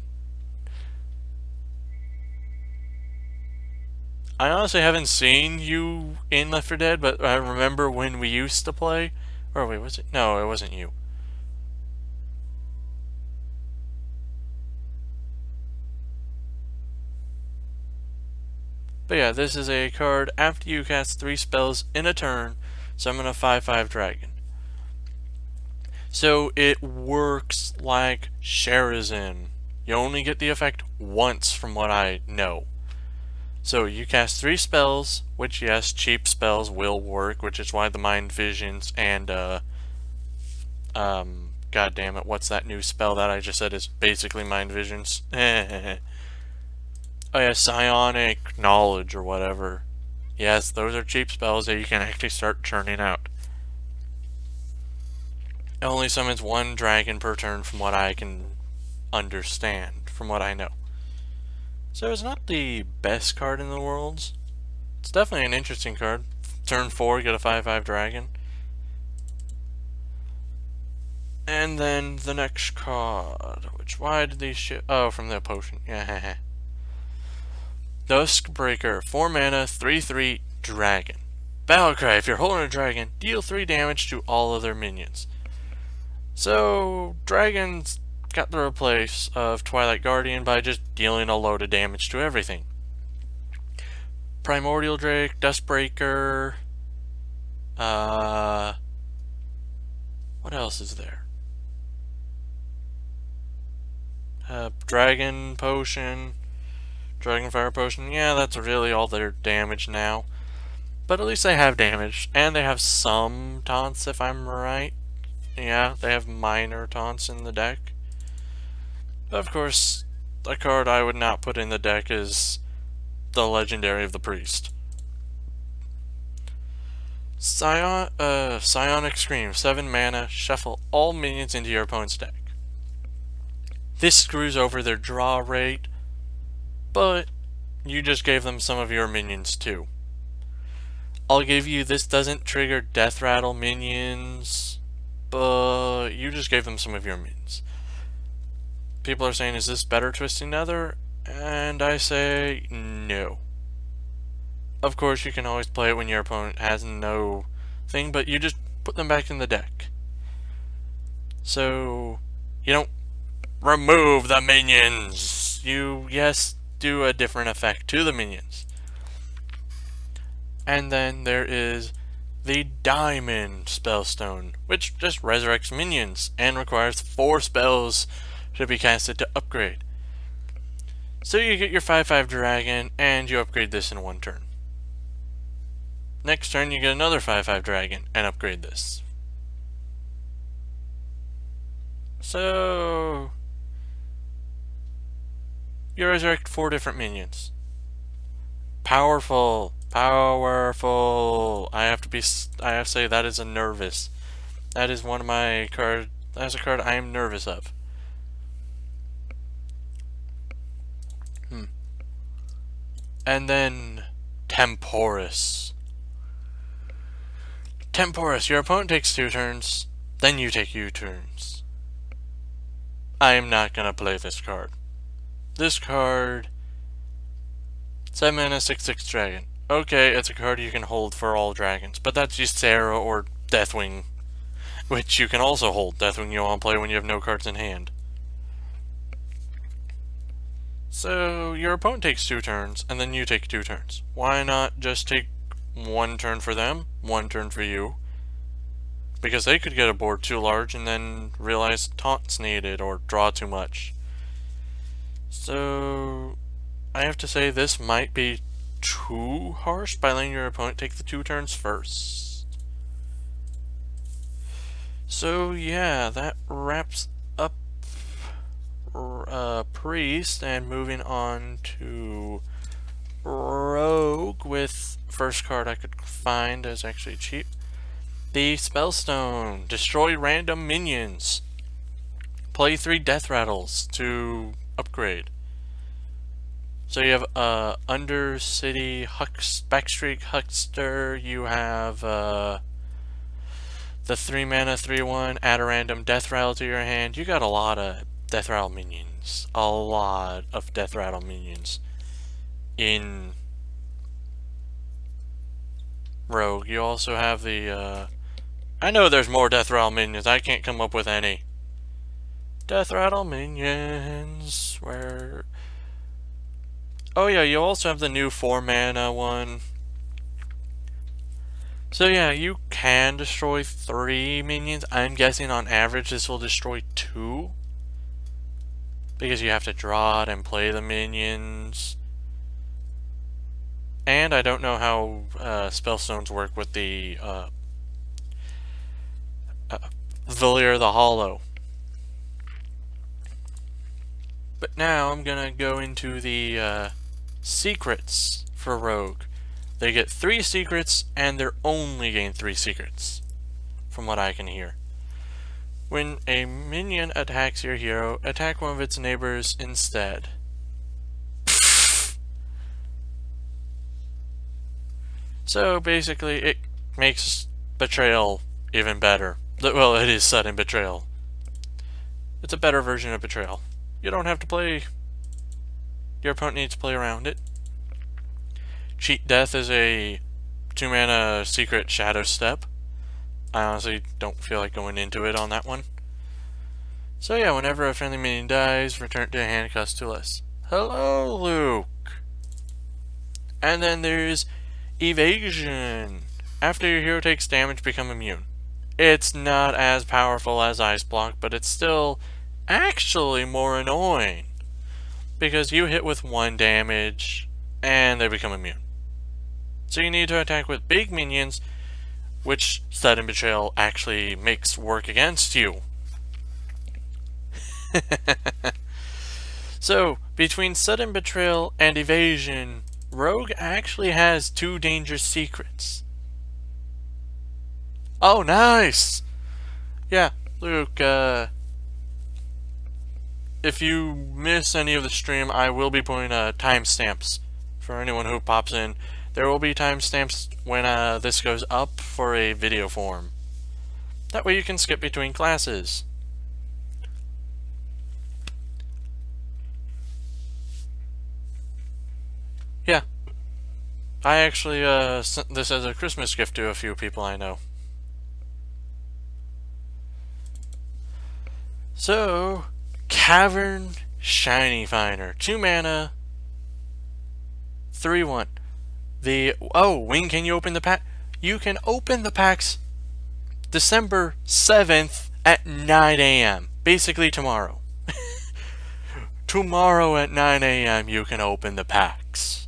I honestly haven't seen you in Left 4 Dead, but I remember when we used to play. Or wait, was it? No, it wasn't you. But yeah, this is a card. After you cast 3 spells in a turn, summon a 5/5 dragon. So it works like Sherazin. You only get the effect once from what I know. So you cast 3 spells, which yes, cheap spells will work, which is why the Mind Visions and god damn it, what's that new spell that I just said is basically Mind Visions? Oh yeah, Psionic Knowledge or whatever. Yes, those are cheap spells that you can actually start churning out. It only summons 1 dragon per turn from what I can understand, from what I know. So it's not the best card in the world. It's definitely an interesting card. Turn 4, get a 5/5 dragon. And then the next card, which, why did these shit? Oh, from the potion. Yeah. Duskbreaker, 4 mana, 3/3 dragon. Battlecry, if you're holding a dragon, deal 3 damage to all other minions. So, dragons got the replace of Twilight Guardian by just dealing a load of damage to everything. Primordial Drake, Duskbreaker, what else is there? Dragon Potion, Dragonfire Potion, yeah, that's really all their damage now. But at least they have damage, and they have some taunts if I'm right. Yeah, they have minor taunts in the deck. But of course, a card I would not put in the deck is the legendary of the priest. Psionic Scream, 7 mana, shuffle all minions into your opponent's deck. This screws over their draw rate, but you just gave them some of your minions too. I'll give you this doesn't trigger Death Rattle minions, but you just gave them some of your minions. People are saying, is this better Twisting Nether? And I say, no. Of course, you can always play it when your opponent has no thing, but you just put them back in the deck. So, you don't remove the minions. You, yes, do a different effect to the minions. And then there is the Diamond Spellstone, which just resurrects minions and requires 4 spells to be casted to upgrade. So you get your 5/5 dragon and you upgrade this in 1 turn. Next turn you get another 5/5 dragon and upgrade this. So you resurrect 4 different minions. Powerful. Powerful. I have to say that is a nervous. That is one of my cards. That's a card I am nervous of. And then Temporis. Temporis, your opponent takes 2 turns, then you take 2 turns. I am not gonna play this card. This card, 7 mana, 6/6 dragon. Okay, it's a card you can hold for all dragons, but that's Ysera or Deathwing, which you can also hold. Deathwing you want to play when you have no cards in hand. So your opponent takes 2 turns, and then you take 2 turns. Why not just take 1 turn for them, 1 turn for you? Because they could get a board too large and then realize taunts needed or draw too much. So I have to say this might be too harsh by letting your opponent take the 2 turns first. So yeah, that wraps up Priest, and moving on to Rogue with first card I could find is actually cheap. The Spellstone, destroy random minions. Play 3 Death Rattles to upgrade. So you have Undercity Backstreak Huckster, you have the 3 mana 3/1, add a random Death Rattle to your hand. You got a lot of Death Rattle minions. A lot of Death Rattle minions in Rogue. You also have the I know there's more Death Rattle minions, I can't come up with any. Death Rattle minions, where... Oh yeah, you also have the new 4 mana one. So yeah, you can destroy 3 minions. I'm guessing on average this will destroy 2. Because you have to draw it and play the minions. And I don't know how Spellstones work with the Valier the Hollow. But now I'm gonna go into the secrets for Rogue. They get 3 secrets and they're only gain 3 secrets, from what I can hear. When a minion attacks your hero, attack one of its neighbors instead. So basically it makes Betrayal even better. Well, it is sudden Betrayal. It's a better version of Betrayal. You don't have to play... Your opponent needs to play around it. Cheat Death is a 2 mana secret Shadow Step. I honestly don't feel like going into it on that one. So yeah, whenever a friendly minion dies, return to hand cost 2 less. Hello, Luke! And then there's Evasion. After your hero takes damage, become immune. It's not as powerful as Ice Block, but it's still actually more annoying. Because you hit with 1 damage, and they become immune. So you need to attack with big minions, which Sudden Betrayal actually makes work against you. So, between Sudden Betrayal and Evasion, Rogue actually has 2 dangerous secrets. Oh, nice! Yeah, Luke, if you miss any of the stream, I will be putting timestamps for anyone who pops in. There will be timestamps when this goes up for a video form. That way you can skip between classes. Yeah. I actually sent this as a Christmas gift to a few people I know. So, Cavern Shiny Finder. 2 mana, 3/1. When can you open the pack? You can open the packs December 7th at 9 AM. Basically tomorrow. Tomorrow at 9 AM you can open the packs.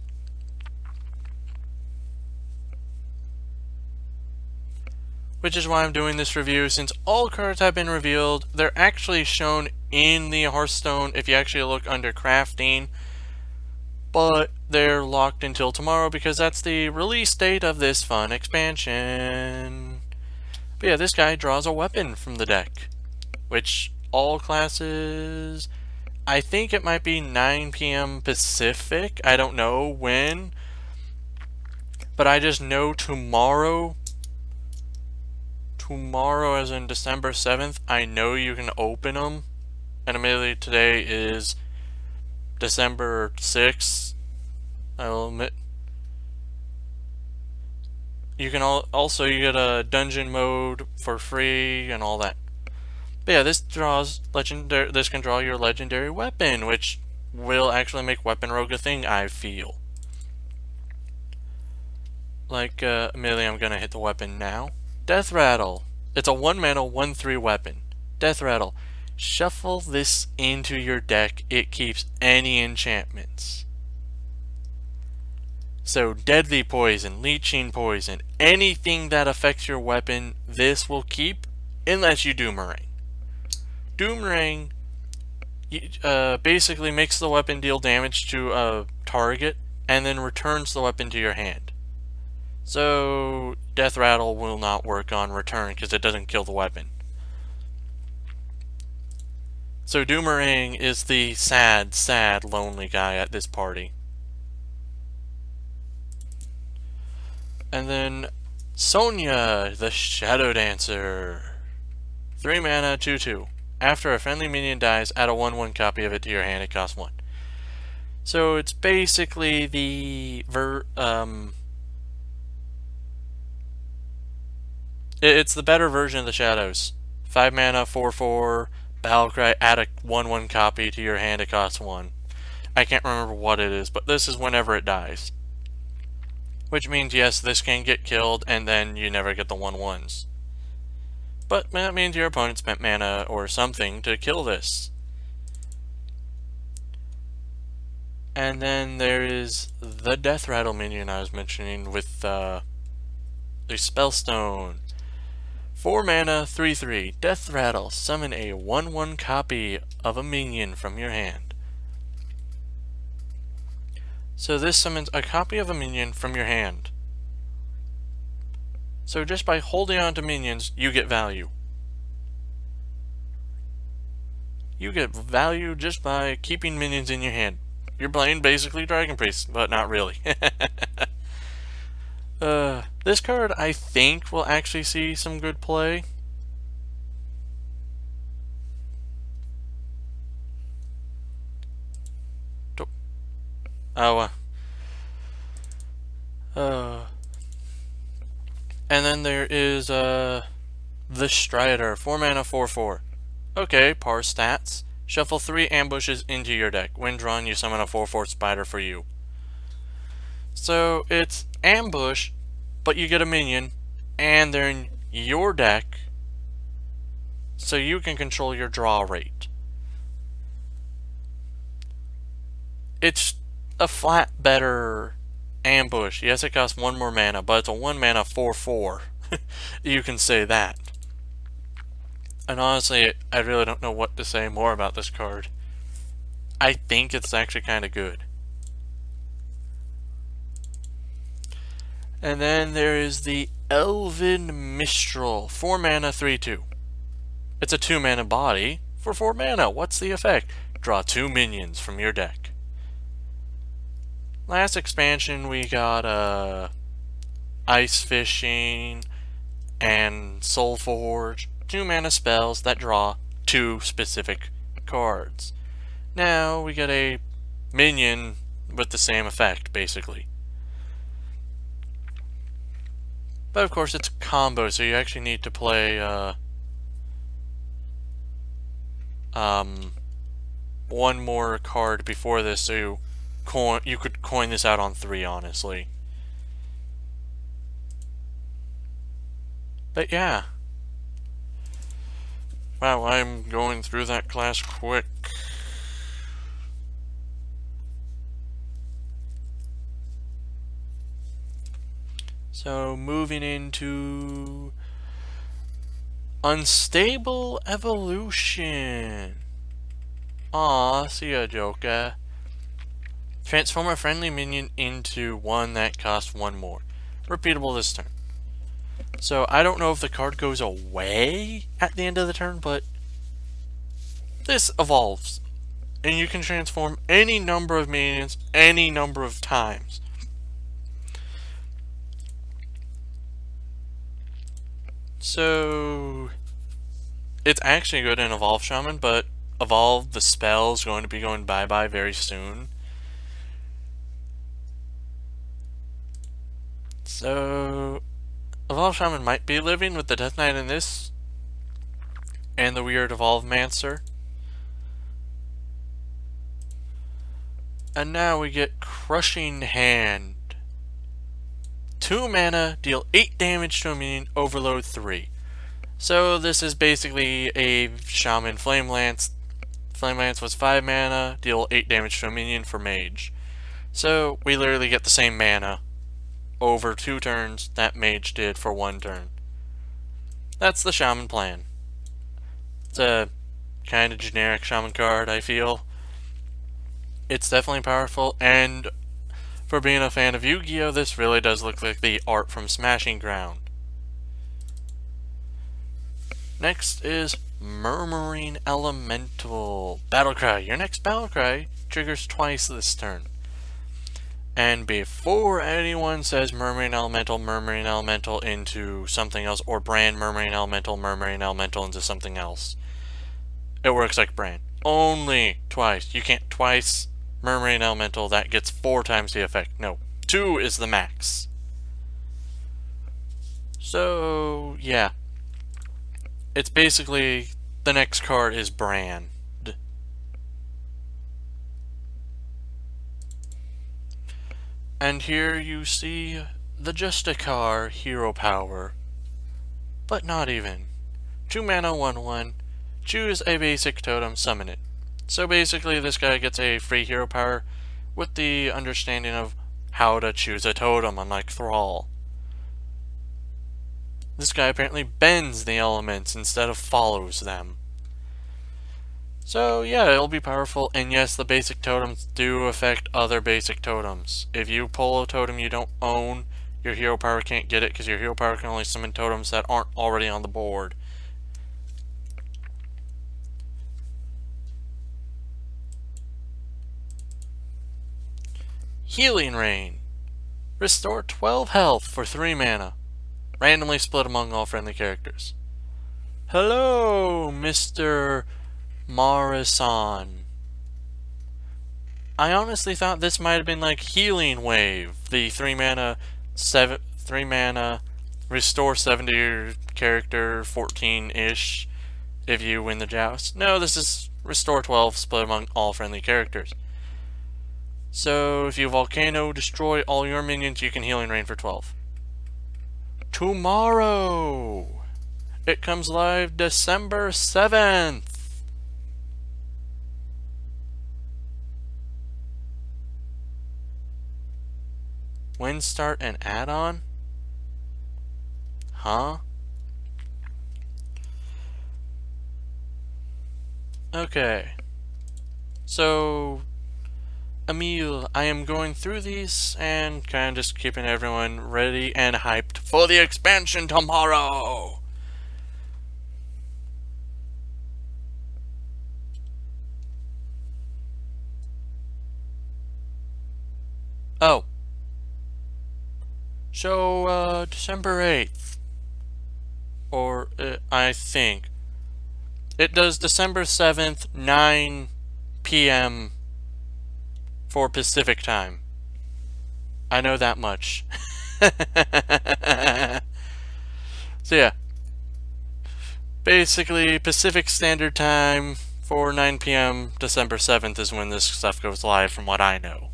Which is why I'm doing this review. Since all cards have been revealed, they're actually shown in the Hearthstone if you actually look under crafting. But they're locked until tomorrow because that's the release date of this fun expansion. But yeah, this guy draws a weapon from the deck. Which all classes... I think it might be 9 PM Pacific. I don't know when. But I just know tomorrow... Tomorrow, as in December 7th, I know you can open them. And immediately today is December 6th. I will admit. You can also you get a dungeon mode for free and all that. But yeah, this draws legendary. This can draw your legendary weapon, which will actually make Weapon Rogue a thing, I feel. Like immediately, I'm gonna hit the weapon now. Death Rattle. It's a 1 mana 1/3 weapon. Death Rattle. Shuffle this into your deck. It keeps any enchantments. So Deadly Poison, Leeching Poison, anything that affects your weapon, this will keep unless you Doomerang. Doomerang basically makes the weapon deal damage to a target and then returns the weapon to your hand. So, Death Rattle will not work on return because it doesn't kill the weapon. So, Doomerang is the sad, sad, lonely guy at this party. And then, Sonya, the Shadow Dancer. 3 mana, 2/2. After a friendly minion dies, add a 1/1 copy of it to your hand. It costs 1. So, it's basically the it's the better version of the Shadows. 5 mana, 4/4, Battlecry, add a 1/1 copy to your hand, it costs 1. I can't remember what it is, but this is whenever it dies. Which means, yes, this can get killed, and then you never get the 1/1s. But that means your opponent spent mana or something to kill this. And then there is the Death Rattle minion I was mentioning with the Spellstone. 4 mana, 3/3. Death Rattle. Summon a 1/1 copy of a minion from your hand. So this summons a copy of a minion from your hand. So just by holding on to minions, you get value. You get value just by keeping minions in your hand. You're playing basically Dragon Priest, but not really. This card, I think, will actually see some good play. And then there is, the Strider, 4 mana, 4/4. Okay, parse stats. Shuffle 3 ambushes into your deck. When drawn, you summon a 4/4 spider for you. So, it's ambush, but you get a minion, and they're in your deck, so you can control your draw rate. It's a flat better ambush. Yes, it costs 1 more mana, but it's a 1 mana 4/4. You can say that. And honestly, I really don't know what to say more about this card. I think it's actually kind of good. And then there is the Elven Mistral, 4 mana, 3/2. It's a 2 mana body for 4 mana. What's the effect? Draw 2 minions from your deck. Last expansion we got Ice Fishing and Soulforge, 2 mana spells that draw 2 specific cards. Now we get a minion with the same effect, basically. But of course it's a combo, so you actually need to play one more card before this, so you could coin this out on 3, honestly. But yeah. Wow, I'm going through that class quick. So, moving into Unstable Evolution. Aw, see ya, Joker. Transform a friendly minion into one that costs 1 more. Repeatable this turn. So, I don't know if the card goes away at the end of the turn, but this evolves. And you can transform any number of minions any number of times. So, it's actually good in Evolve Shaman, but Evolve, the spell, is going to be going bye-bye very soon. So, Evolve Shaman might be living with the Death Knight in this, and the weird Evolve Mancer. And now we get Crushing Hand. 2 mana, deal 8 damage to a minion, overload 3. So this is basically a Shaman Flame Lance. Flame Lance was 5 mana, deal 8 damage to a minion for Mage. So we literally get the same mana over 2 turns that Mage did for 1 turn. That's the Shaman plan. It's a kind of generic Shaman card, I feel. It's definitely powerful, and for being a fan of Yu-Gi-Oh, this really does look like the art from Smashing Ground. Next is Murmuring Elemental. Battlecry. Your next Battlecry triggers twice this turn. And before anyone says Murmuring Elemental into something else, or brand Murmuring Elemental into something else, it works like brand. Only twice. You can't twice Murmuring Elemental, that gets 4 times the effect. No, 2 is the max. So, yeah. It's basically, the next card is Brand. And here you see the Justicar hero power. But not even. 2 mana, 1/1. Choose a basic totem, summon it. So basically this guy gets a free hero power with the understanding of how to choose a totem, unlike Thrall. This guy apparently bends the elements instead of follows them. So yeah, it'll be powerful, and yes, the basic totems do affect other basic totems. If you pull a totem you don't own, your hero power can't get it because your hero power can only summon totems that aren't already on the board. Healing Rain. Restore 12 health for 3 mana. Randomly split among all friendly characters. Hello, Mr. Morrison. I honestly thought this might have been like Healing Wave, the 3 mana, 3 mana, restore 7 to your character, 14-ish if you win the joust. No, this is restore 12, split among all friendly characters. So, if you Volcano destroy all your minions, you can Healing Rain for 12. Tomorrow! It comes live December 7th! When start an add-on? Huh? Okay. So, Emil. I am going through these and kind of just keeping everyone ready and hyped for the expansion tomorrow. Oh. So, December 8th. Or, I think. It does December 7th, 9 p.m. for Pacific time. I know that much. So yeah. Basically, Pacific Standard Time for 9 p.m. December 7th is when this stuff goes live from what I know.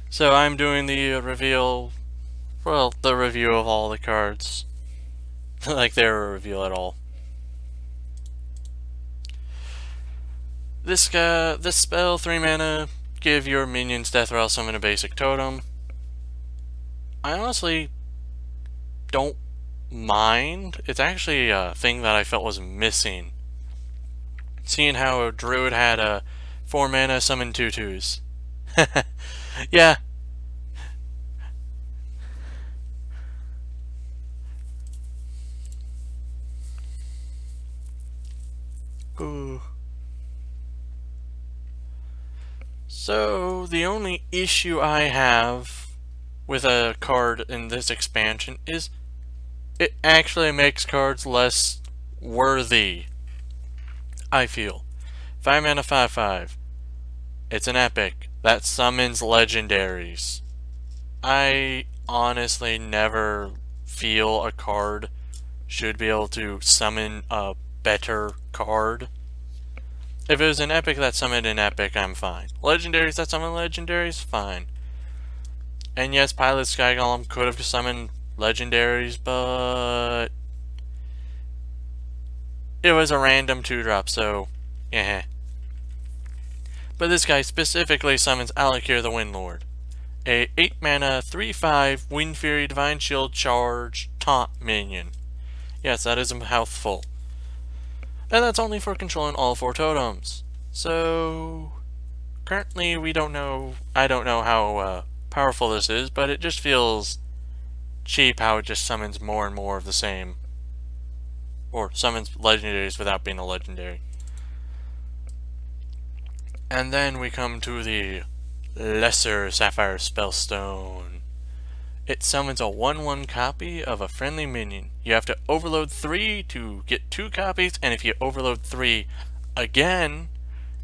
So I'm doing the reveal, well, the review of all the cards. Like they're a reveal at all. This spell, 3 mana, give your minions death rattle summon a basic totem. I honestly don't mind. It's actually a thing that I felt was missing. Seeing how a druid had a 4 mana summon 2/2s. Yeah. Ooh. So, the only issue I have with a card in this expansion is it actually makes cards less worthy, I feel. 5 mana 5/5. It's an epic that summons legendaries. I honestly never feel a card should be able to summon a better card. If it was an epic that summoned an epic, I'm fine. Legendaries that summon legendaries, fine. And yes, Pilot Sky Golem could have summoned legendaries, but it was a random 2-drop, so yeah. But this guy specifically summons Alakir the Windlord, a 8 mana 3/5 Wind Fury Divine Shield charge taunt minion. Yes, that is a mouthful. And that's only for controlling all 4 totems. So currently we don't know, I don't know how powerful this is, but it just feels cheap how it just summons more and more of the same. Or summons legendaries without being a legendary. And then we come to the Lesser Sapphire Spellstone. It summons a 1/1 copy of a friendly minion. You have to overload 3 to get 2 copies, and if you overload 3 again,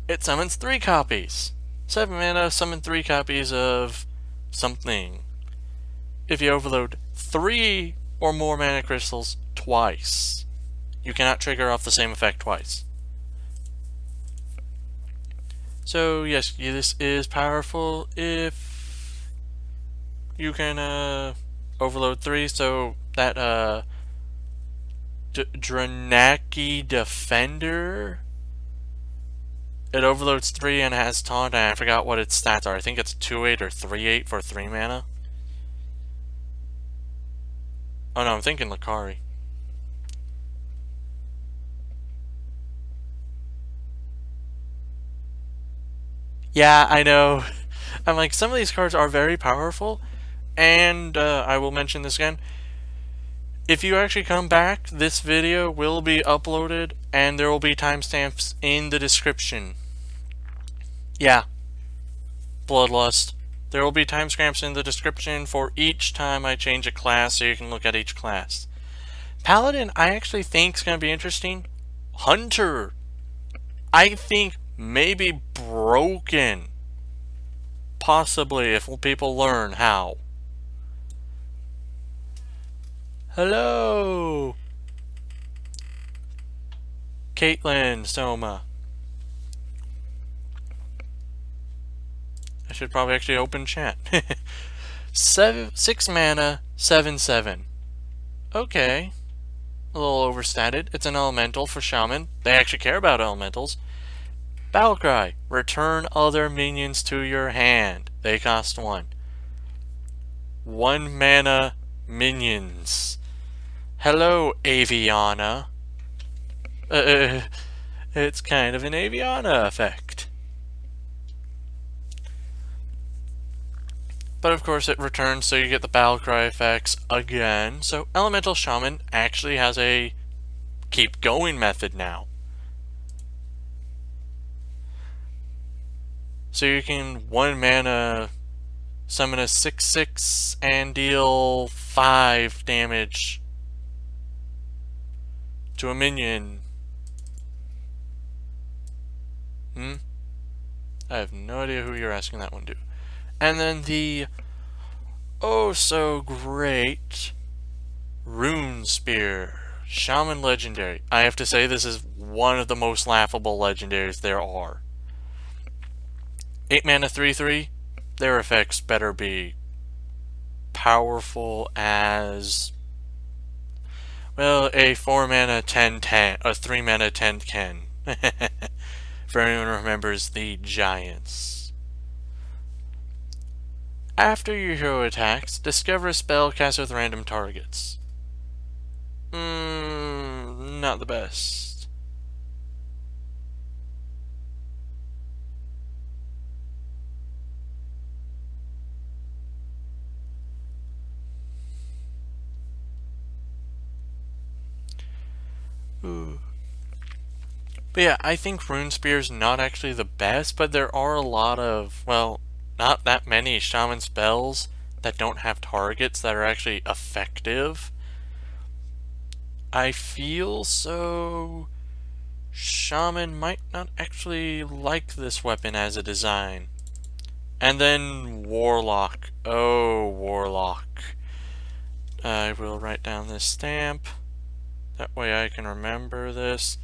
it summons 3 copies. 7 mana, summon 3 copies of something. If you overload 3 or more mana crystals twice, you cannot trigger off the same effect twice. So yes, this is powerful if you can overload 3, so that Dranaki Defender, it overloads 3 and has taunt, and I forgot what its stats are. I think it's 2/8 or 3/8 for 3 mana. Oh no, I'm thinking Lakari. Yeah, I know. I'm like, some of these cards are very powerful, and I will mention this again. If you actually come back, this video will be uploaded, and there will be timestamps in the description. Yeah. Bloodlust. There will be timestamps in the description for each time I change a class, so you can look at each class. Paladin, I actually think is going to be interesting. Hunter, I think maybe broken. Possibly, if people learn how. Hello! Caitlin, Soma. I should probably actually open chat. 6 mana, 7/7. Okay. A little overstated. It's an elemental for Shaman. They actually care about elementals. Battlecry. Return other minions to your hand. They cost 1. 1 mana minions. Hello, Aviana. It's kind of an Aviana effect. But of course it returns, so you get the battle cry effects again. So Elemental Shaman actually has a keep going method now. So you can 1 mana summon a 6/6 and deal 5 damage to a minion. I have no idea who you're asking that one to. And then the oh so great Rune Spear, Shaman Legendary. I have to say this is one of the most laughable legendaries there are. 8 mana 3/3. Their effects better be powerful as, well, a 4 mana 10/10, a 3 mana 10/10. For anyone who remembers the Giants. After your hero attacks, discover a spell cast with random targets. Not the best. Ooh. But yeah, I think Rune Spear is not actually the best, but there are a lot of, well, not that many Shaman spells that don't have targets that are actually effective. I feel so Shaman might not actually like this weapon as a design. And then Warlock. Oh, Warlock. I will write down this stamp. That way I can remember this.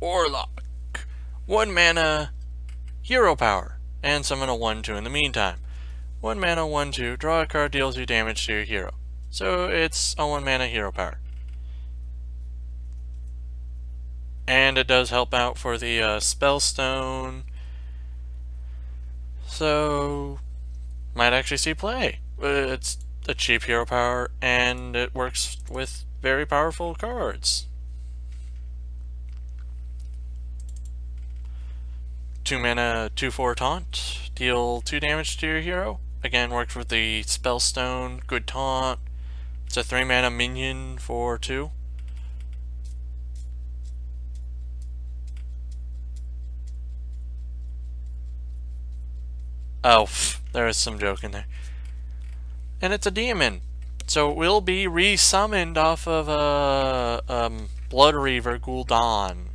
Warlock. 1 mana, hero power, and summon a 1/2 in the meantime. 1 mana, 1/2, draw a card, deals you damage to your hero. So it's a 1 mana hero power. And it does help out for the Spellstone. So, might actually see play. It's a cheap hero power, and it works with very powerful cards. 2 mana, 2/4 taunt. Deal 2 damage to your hero. Again, works with the Spellstone. Good taunt. It's a 3 mana minion for 2. Oh, there is some joke in there. And it's a demon. So it will be resummoned off of Blood Reaver Gul'dan.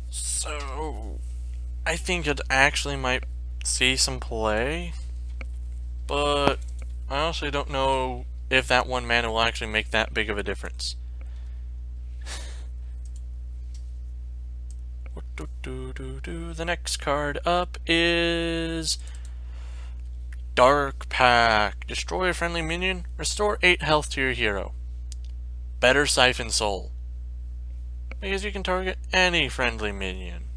So I think it actually might see some play, but I honestly don't know if that 1 mana will actually make that big of a difference. The next card up is Dark Pack. Destroy a friendly minion, restore 8 health to your hero. Better Siphon Soul, because you can target any friendly minion.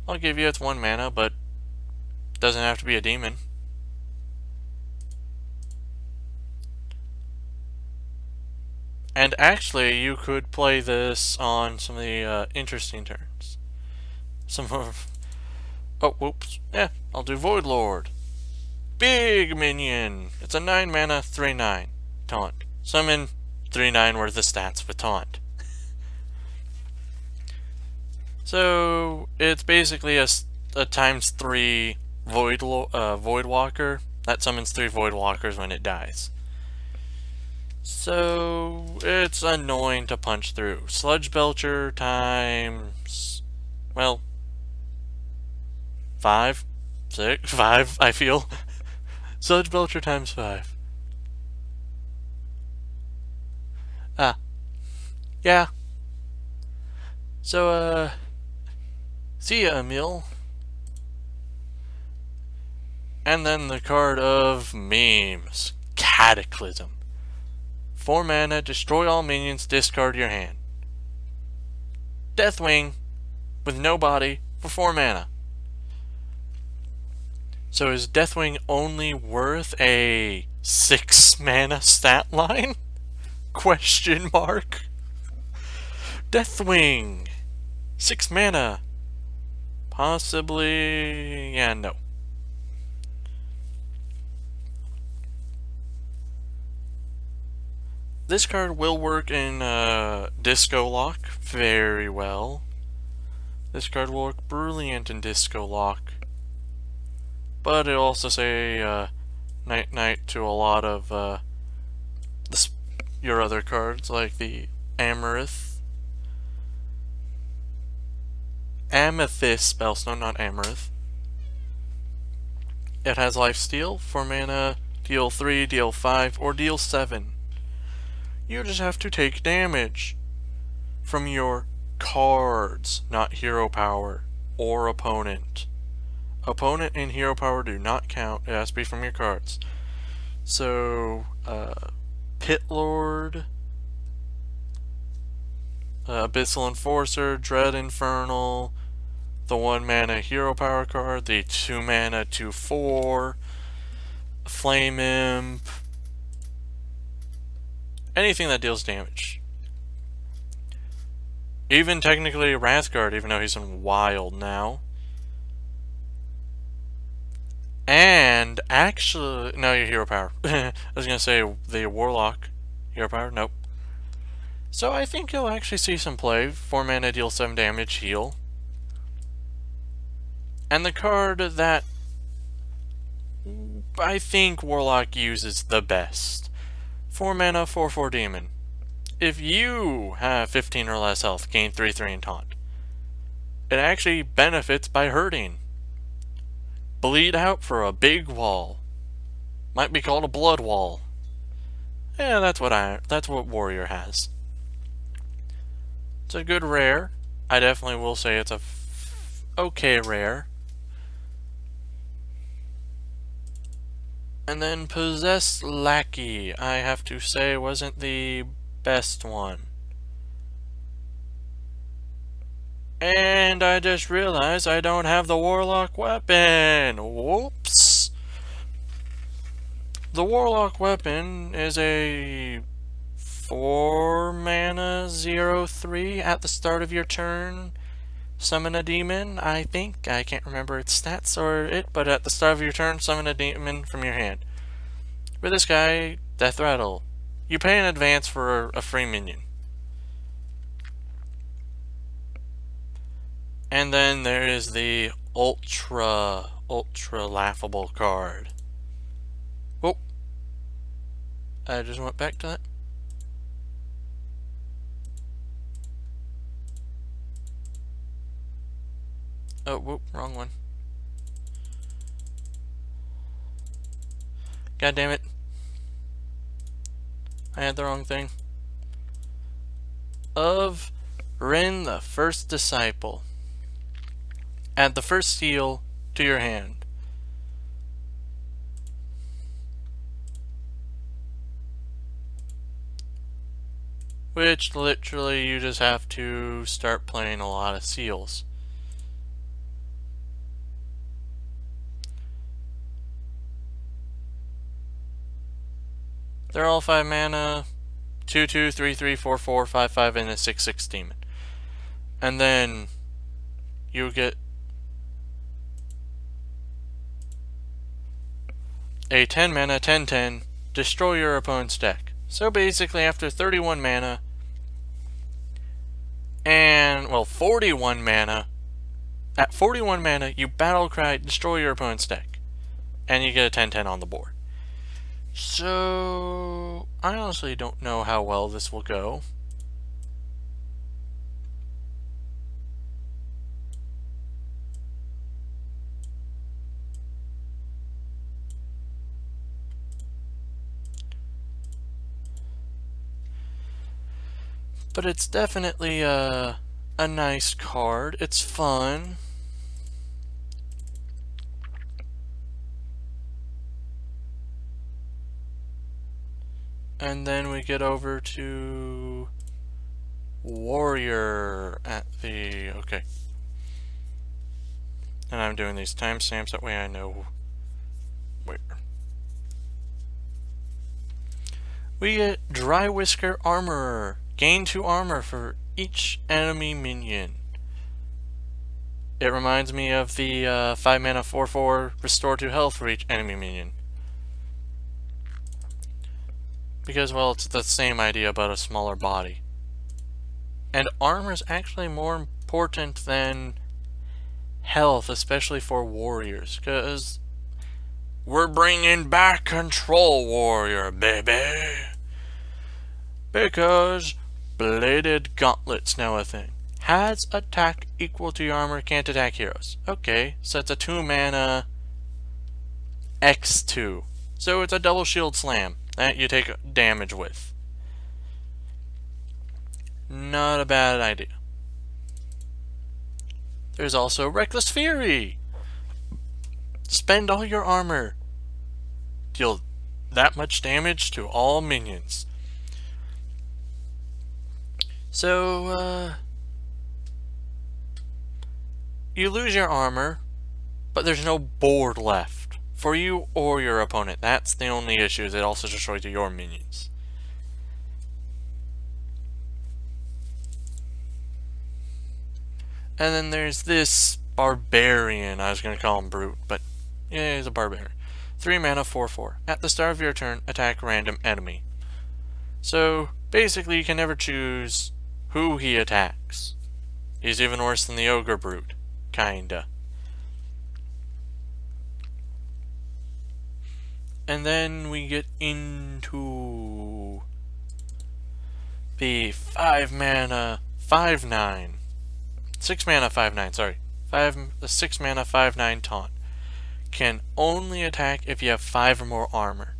I'll give you it's 1 mana, but it doesn't have to be a demon. And actually, you could play this on some of the interesting turns. Some of... Oh, whoops. Yeah, I'll do Void Lord. Big minion! It's a 9 mana, 3/9. Taunt. Summon 3/9 worth of stats with taunt. So, it's basically a ×3 Void Walker that summons 3 Void Walkers when it dies. So, it's annoying to punch through. Sludge Belcher times, well, 5, 6, 5, I feel. Sludge Belcher times 5. Yeah. So, see ya, Emil. And then the card of memes. Cataclysm. 4 mana, destroy all minions, discard your hand. Deathwing with no body for 4 mana. So is Deathwing only worth a 6 mana stat line? Question mark. Deathwing! 6 mana. Possibly... yeah, no. This card will work in Disco Lock very well. This card will work brilliant in Disco Lock. But it'll also say night-night to a lot of your other cards, like the Amethyst Spellstone, not Amaranth. It has Lifesteal, 4 mana, deal 3, deal 5, or deal 7. You just have to take damage from your cards, not hero power, or opponent. Opponent and hero power do not count, it has to be from your cards. So, Pit Lord, Abyssal Enforcer, Dread Infernal, the 1 mana hero power card, the 2 mana 2/4, Flame Imp, anything that deals damage. Even technically Wrathguard, even though he's in Wild now. And actually, no, your hero power. I was gonna say the Warlock hero power. Nope. So I think you'll actually see some play. 4 mana, deal 7 damage, heal. And the card that I think Warlock uses the best. 4 mana, 4/4 demon. If you have 15 or less health, gain 3/3 in taunt. It actually benefits by hurting. Bleed out for a big wall. Might be called a blood wall. Yeah, that's what Warrior has. It's a good rare. I definitely will say it's a okay rare. And then Possessed Lackey, I have to say, wasn't the best one. And I just realized I don't have the Warlock weapon. Whoops. The Warlock weapon is a 4 mana 0/3 at the start of your turn. Summon a demon, I think. I can't remember its stats or it, but at the start of your turn, summon a demon from your hand. For this guy, Death Rattle. You pay in advance for a free minion. And then there is the ultra laughable card. Whoop. I just went back to that. Oh, whoop, wrong one. God damn it. I had the wrong thing. Of Ren the First Disciple. Add the first seal to your hand. Which literally you just have to start playing a lot of seals. They're all 5 mana, 2/2, 3/3, 4/4, 5/5, and a 6/6 demon. And then you get a 10 mana, 10/10, destroy your opponent's deck. So basically after 31 mana, and, well, 41 mana, at 41 mana, you battle cry, destroy your opponent's deck. And you get a 10/10 on the board. So, I honestly don't know how well this will go. But it's definitely a nice card. It's fun. And then we get over to Warrior at the... okay. And I'm doing these timestamps, that way I know We get Dry Whisker Armorer. Gain 2 armor for each enemy minion. It reminds me of the 5 mana 4/4 restore 2 health for each enemy minion. Because, well, it's the same idea but a smaller body. And armor is actually more important than health, especially for warriors, because we're bringing back Control Warrior, baby! Because Bladed Gauntlet's now a thing. Has attack equal to your armor, can't attack heroes. Okay, so it's a 2 mana X2. So it's a double shield slam that you take damage with. Not a bad idea. There's also Reckless Fury. Spend all your armor. Deal that much damage to all minions. So, you lose your armor, but there's no board left for you or your opponent. That's the only issue, is it also destroys your minions. And then there's this Barbarian. I was going to call him Brute, but yeah, he's a Barbarian. 3 mana 4/4. At the start of your turn, attack random enemy. So, basically you can never choose who he attacks. He's even worse than the Ogre Brute. Kinda. And then we get into the 5 mana 5/9. 6 mana 5/9, sorry. 6 mana 5/9 taunt. Can only attack if you have 5 or more armor.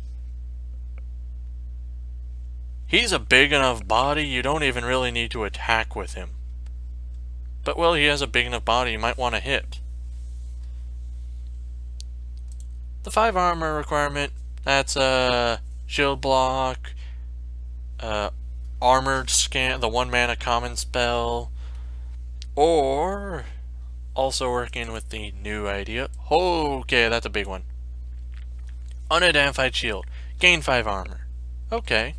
He's a big enough body, you don't even really need to attack with him. But, well, he has a big enough body, you might want to hit. The 5 armor requirement, that's a shield block, armored scan, the 1 mana common spell, or also working with the new idea. Okay, that's a big one. Unidentified shield. Gain 5 armor. Okay.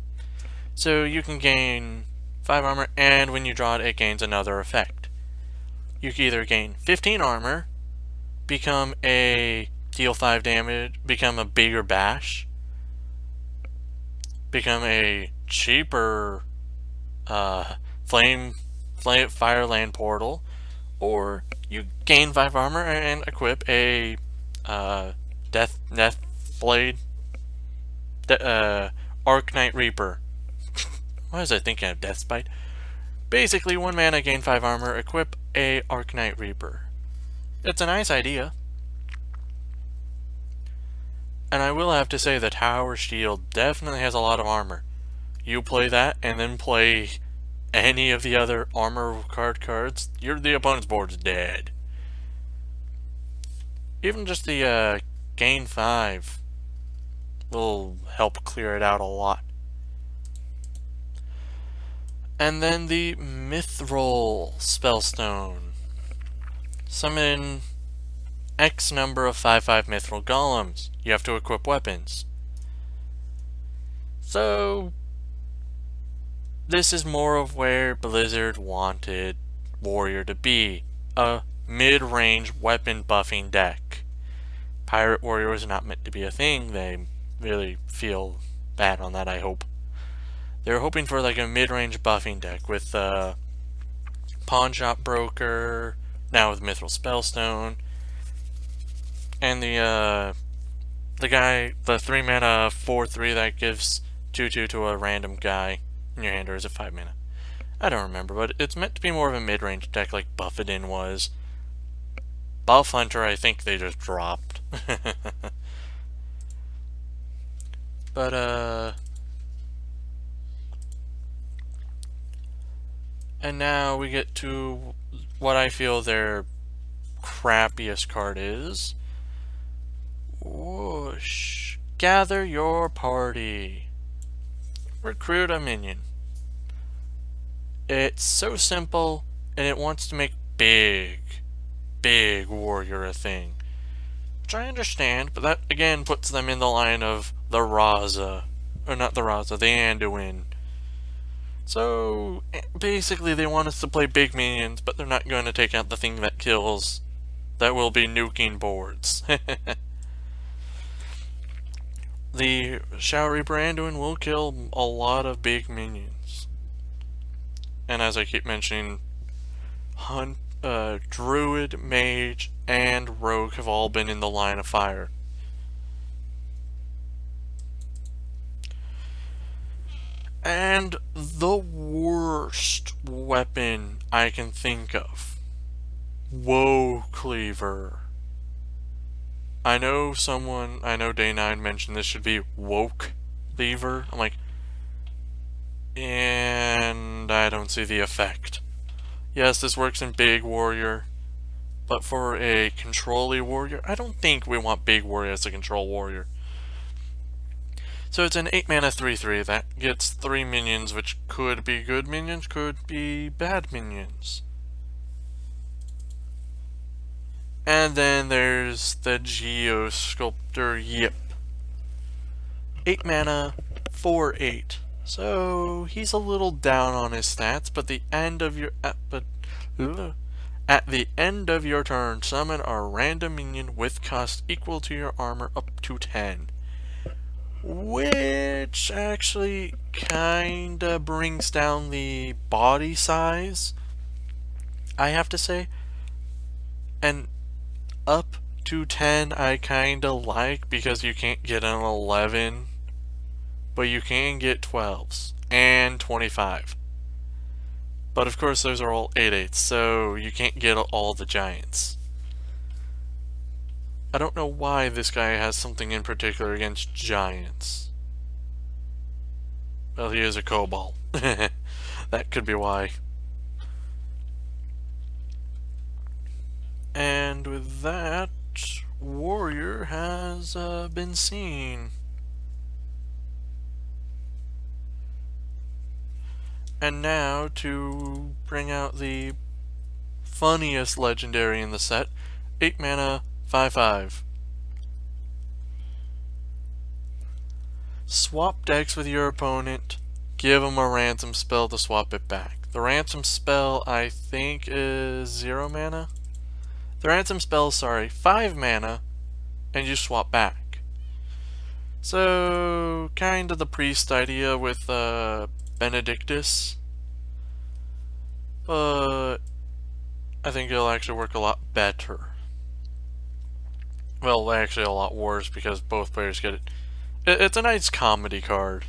So you can gain 5 armor, and when you draw it, it gains another effect. You can either gain 15 armor, become a deal 5 damage, become a bigger bash, become a cheaper Fireland portal, or you gain 5 armor and equip a Death Blade, Arc Knight Reaper. Why was I thinking of Death Spite? Basically, 1 mana, gain 5 armor, equip a Arc Knight Reaper. It's a nice idea. And I will have to say the Tower Shield definitely has a lot of armor. You play that, and then play any of the other armor cards, the opponent's board's dead. Even just the gain 5 will help clear it out a lot. And then the Mithril Spellstone. Summon X number of 5/5 Mithril Golems. You have to equip weapons. So, this is more of where Blizzard wanted Warrior to be. A mid-range weapon buffing deck. Pirate Warrior was not meant to be a thing. They really feel bad on that, I hope. They're hoping for like a mid-range buffing deck with Pawn Shop Broker, now with Mithril Spellstone, and the 3 mana 4/3 that gives 2/2 to a random guy in your hand, or is it 5 mana? I don't remember, but it's meant to be more of a mid-range deck like Buffetin was. Buff Hunter, I think they just dropped. But, and now we get to what I feel their crappiest card is. Whoosh. Gather your party. Recruit a minion. It's so simple, and it wants to make big warrior a thing. Which I understand, but that again puts them in the line of the Raza or not the Raza, the Anduin. So, basically they want us to play big minions, but they're not going to take out the thing that kills. That will be nuking boards. The Showery Anduin will kill a lot of big minions. And as I keep mentioning, Druid, Mage, and Rogue have all been in the line of fire. And the worst weapon I can think of. Woe Cleaver. I know Day9 mentioned this should be Woke Cleaver. I'm like, and I don't see the effect. Yes, this works in Big Warrior, but for a Control-y Warrior, I don't think we want Big Warrior as a Control Warrior. So it's an 8 mana 3/3 that gets 3 minions, which could be good minions, could be bad minions. And then there's the Geosculptor Yip. 8 mana, 4/8. So he's a little down on his stats, but at the end of your turn, summon a random minion with cost equal to your armor up to 10. Which actually kinda brings down the body size, I have to say. And up to 10 I kinda like, because you can't get an 11, but you can get 12s and 25. But of course those are all 8/8s, so you can't get all the giants. I don't know why this guy has something in particular against giants. Well, he is a Kobold. That could be why. And with that, Warrior has been seen. And now, to bring out the funniest legendary in the set, 8 mana, 5/5. Swap decks with your opponent, give them a ransom spell to swap it back. The ransom spell, I think, is 0 mana? The ransom spell, 5 mana, and you swap back. So, kind of the priest idea with Benedictus. But I think it'll actually work a lot better. Well, actually a lot worse, because both players get it. It's a nice comedy card.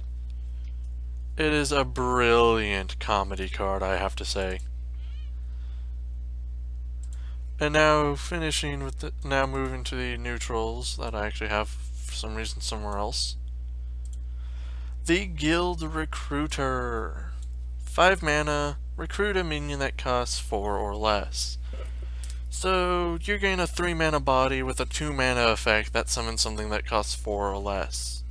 It is a brilliant comedy card, I have to say. And now finishing with now moving to the neutrals that I actually have for some reason somewhere else. The Guild Recruiter. 5 mana, recruit a minion that costs 4 or less. So you're getting a 3 mana body with a 2 mana effect that summons something that costs 4 or less.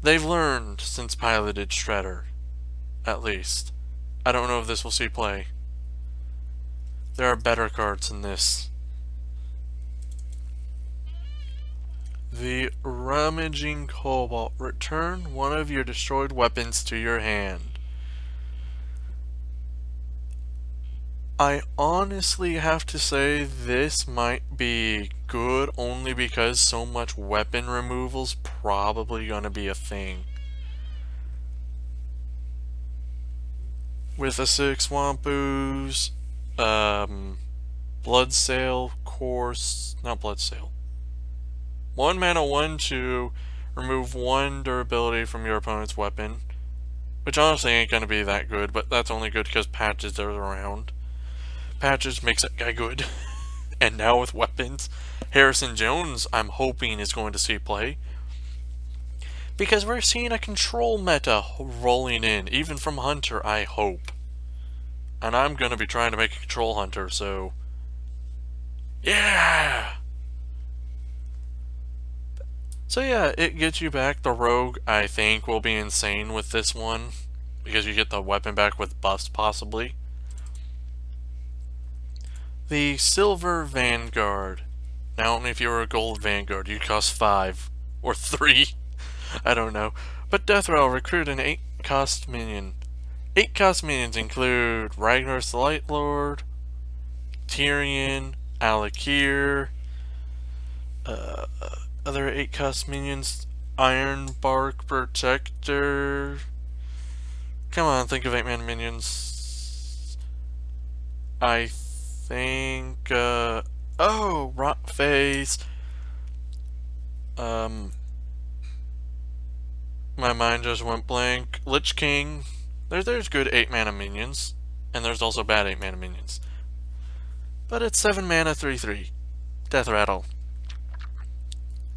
They've learned since piloted Shredder, at least. I don't know if this will see play. There are better cards than this. The Rummaging Cobalt. Return one of your destroyed weapons to your hand. I honestly have to say this might be good only because so much weapon removal's probably gonna be a thing. With a 6 Swamp Ooze, Bloodsail, not Bloodsail. 1 mana, 1/2, remove 1 durability from your opponent's weapon. Which honestly ain't gonna be that good, but that's only good because Patches are around. Patches makes that guy good. And now with weapons, Harrison Jones, I'm hoping, is going to see play. Because we're seeing a control meta rolling in, even from Hunter, I hope. And I'm going to be trying to make a control Hunter, so... yeah! So yeah, it gets you back. The Rogue, I think, will be insane with this one. Because you get the weapon back with buffs, possibly. The Silver Vanguard. Now, only if you were a Gold Vanguard, you cost 5. Or 3. I don't know. But Death Rattle, recruit an 8-cost minion. 8-cost minions include Ragnaros the Light Lord, Tyrion, Alakir, other 8-cost minions, Ironbark Protector. Come on, think of 8-man minions. I think, oh, Rockface. My mind just went blank. Lich King. There's good 8-mana minions, and there's also bad 8-mana minions. But it's 7 mana, 3/3. Death Rattle.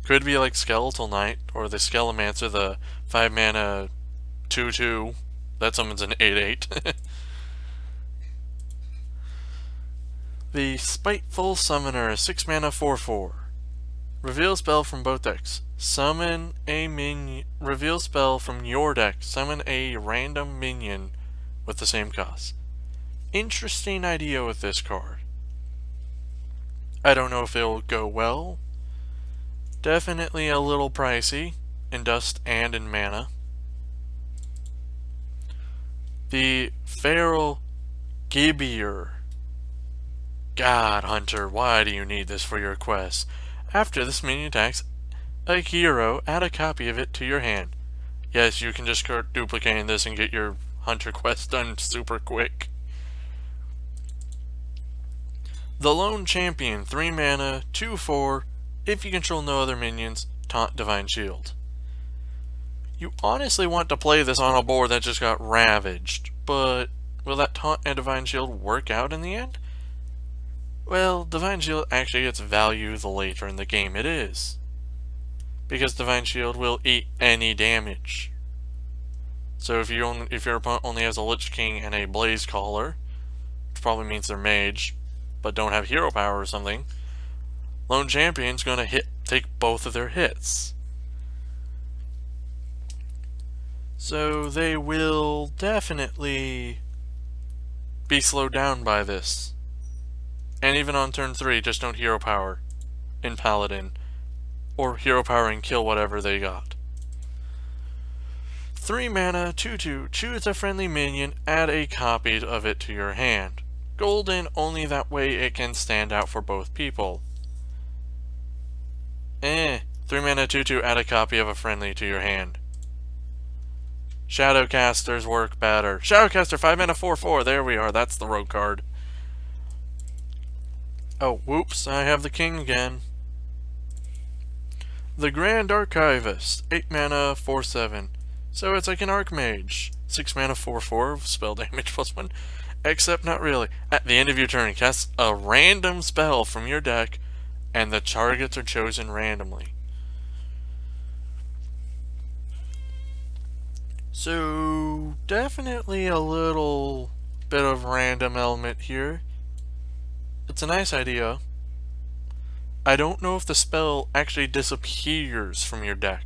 Could be like Skeletal Knight, or the Skelemancer, the 5 mana 2/2. That summons an 8/8. The Spiteful Summoner, 6 mana, 4/4. Reveal spell from both decks. Summon a minion. Reveal spell from your deck. Summon a random minion with the same cost. Interesting idea with this card. I don't know if it'll go well. Definitely a little pricey in dust and in mana. The Feral Gibier. God, Hunter, why do you need this for your quest? After this minion attacks a hero, add a copy of it to your hand. Yes, you can just start duplicating this and get your Hunter quest done super quick. The Lone Champion, 3 mana, 2/4. If you control no other minions, taunt Divine Shield. You honestly want to play this on a board that just got ravaged, but will that taunt and Divine Shield work out in the end? Well, Divine Shield actually gets value the later in the game it is, because Divine Shield will eat any damage. So if your opponent only has a Lich King and a Blaze Caller, which probably means they're Mage, but don't have hero power or something, Lone Champion's gonna take both of their hits. So they will definitely be slowed down by this. And even on turn 3, just don't hero power in Paladin, or hero power and kill whatever they got. 3 mana, 2/2, choose a friendly minion, add a copy of it to your hand. Golden, only that way it can stand out for both people. 3 mana, 2/2, add a copy of a friendly to your hand. Shadowcasters work better. Shadowcaster, 5 mana, 4/4, there we are, that's the rogue card. Oh, whoops, I have the king again. The Grand Archivist, 8 mana, 4/7. So it's like an Archmage. 6 mana, 4/4, spell damage +1. Except not really. At the end of your turn, cast a random spell from your deck, and the targets are chosen randomly. So, definitely a little bit of random element here. It's a nice idea. I don't know if the spell actually disappears from your deck.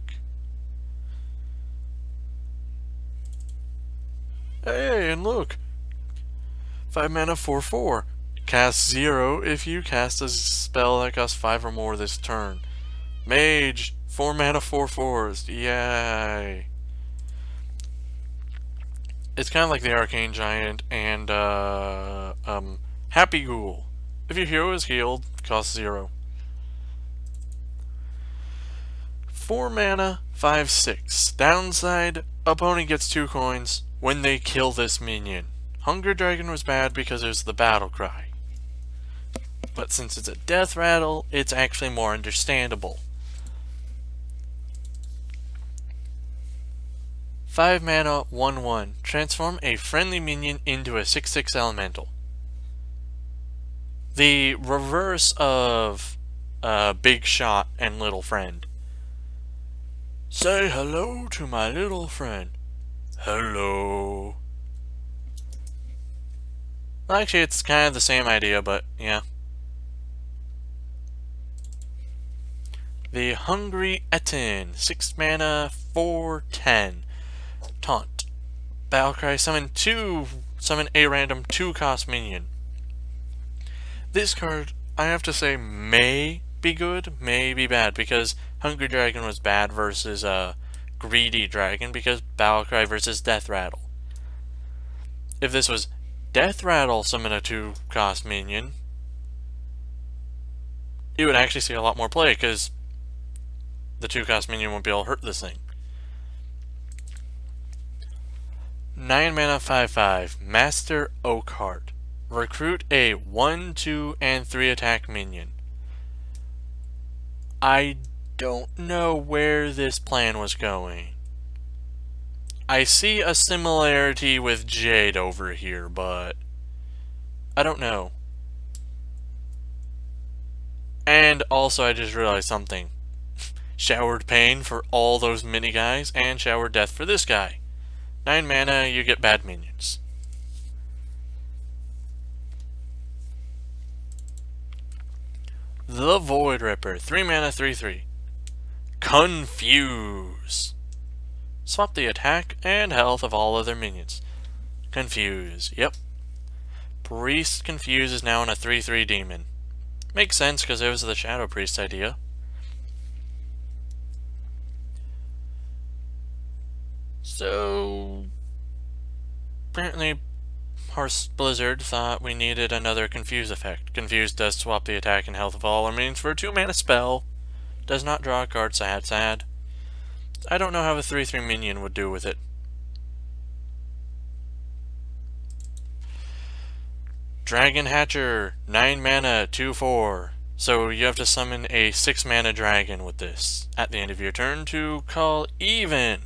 Hey, and look! 5 mana, 4/4. Cast 0 if you cast a spell that costs 5 or more this turn. Mage, 4 mana, 4/4s. Yay! It's kind of like the Arcane Giant and Happy Ghoul. If your hero is healed, costs 0. 4 mana, 5/6. Downside, opponent gets 2 coins when they kill this minion. Hunger Dragon was bad because it was the battle cry. But since it's a Death Rattle, it's actually more understandable. 5 mana, 1/1. Transform a friendly minion into a 6/6 elemental. The reverse of Big Shot and Little Friend. Say hello to my little friend. Hello. Well, actually, it's kind of the same idea, but yeah. The Hungry Etin, 6 mana, 4/10. Taunt. Battlecry, summon a random 2-cost minion. This card, I have to say, may be good, may be bad, because Hungry Dragon was bad versus Greedy Dragon, because Battlecry versus Death Rattle. If this was Death Rattle summon a 2-cost minion, you would actually see a lot more play, because the 2-cost minion won't be able to hurt this thing. 9 mana 5/5, Master Oakheart. Recruit a 1, 2, and 3 attack minion. I don't know where this plan was going. I see a similarity with Jade over here, but I don't know. And also I just realized something. Showered Pain for all those mini guys, and Showered Death for this guy. 9 mana, you get bad minions. The Void Ripper, 3 mana 3/3. Confuse. Swap the attack and health of all other minions. Confuse, yep. Priest Confuse is now on a 3/3 demon. Makes sense because it was the Shadow Priest idea. So apparently Blizzard thought we needed another Confuse effect. Confuse does swap the attack and health of all our minions for a 2-mana spell. Does not draw a card, sad. I don't know how a 3/3 minion would do with it. Dragon Hatcher, 9 mana, 2/4. So you have to summon a 6 mana dragon with this at the end of your turn to call even.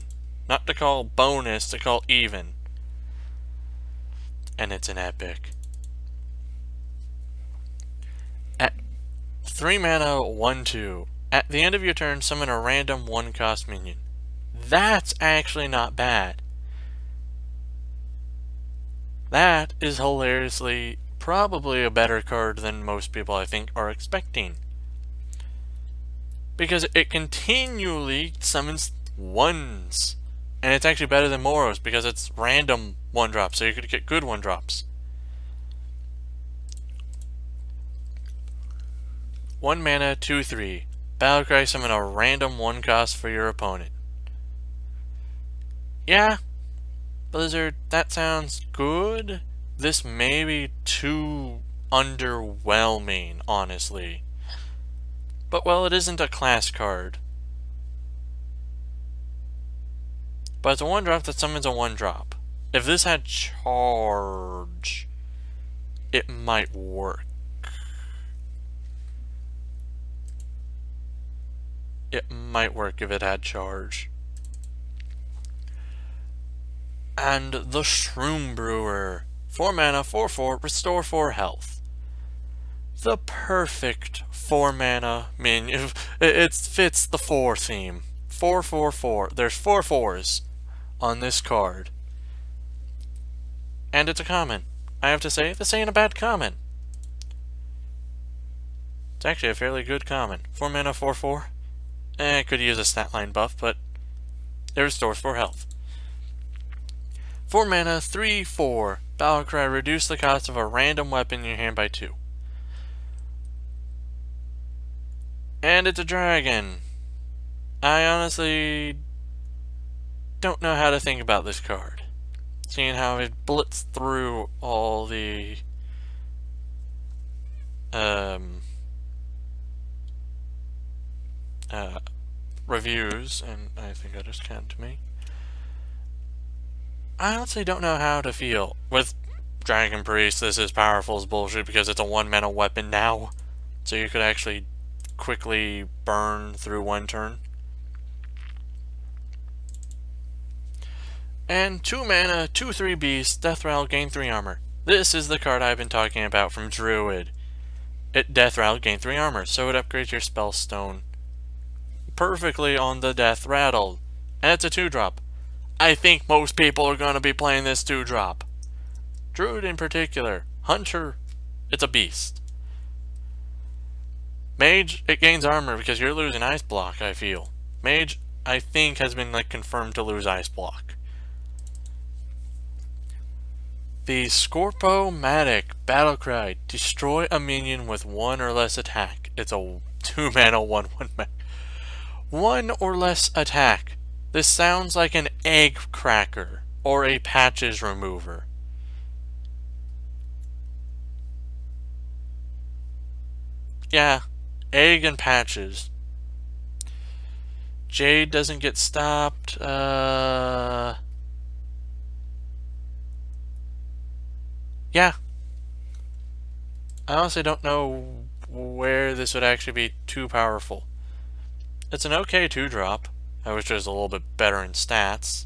Not to call bonus, to call even. And it's an epic. At 3 mana, 1/2. At the end of your turn, summon a random 1-cost minion. That's actually not bad. That is hilariously probably a better card than most people I think are expecting. Because it continually summons 1s. And it's actually better than Moros because it's random 1-drops, so you could get good 1-drops. 1 mana, 2/3. Battlecry, summon a random 1-cost for your opponent. Yeah, Blizzard, that sounds good. This may be too underwhelming, honestly. But, well, it isn't a class card. But it's a 1-drop that summons a 1-drop. If this had charge, it might work. It might work if it had charge. And the Shroom Brewer. 4 mana, 4/4, restore 4 health. The perfect 4 mana minion. It fits the 4 theme. 4/4/4. There's 4 4s on this card. And it's a common. I have to say, this ain't a bad common. It's actually a fairly good common. 4 mana, 4/4. Could use a stat line buff, but it restores 4 health. 4 mana, 3/4. Battlecry, reduce the cost of a random weapon in your hand by 2. And it's a dragon. I honestly don't know how to think about this card. Seeing how it blitzed through all the reviews, and I think that just came to me. I honestly don't know how to feel. With Dragon Priest, this is powerful as bullshit because it's a 1 mana weapon now. So you could actually quickly burn through 1 turn. And 2 mana, 2/3 beast, Death Rattle, gain 3 armor. This is the card I've been talking about from Druid. Death Rattle, gain 3 armor, so it upgrades your spell stone perfectly on the Death Rattle. And it's a 2-drop. I think most people are going to be playing this 2-drop. Druid in particular. Hunter, it's a beast. Mage, it gains armor because you're losing Ice Block, I feel. Mage, I think, has been confirmed to lose Ice Block. The Scorpomatic Battlecry. Destroy a minion with 1 or less attack. It's a 2 mana, 1/1 Mage. 1 or less attack. This sounds like an egg cracker or a patches remover. Yeah, egg and patches. Jade doesn't get stopped. Yeah. I honestly don't know where this would actually be too powerful. It's an okay 2-drop. I wish it was a little bit better in stats.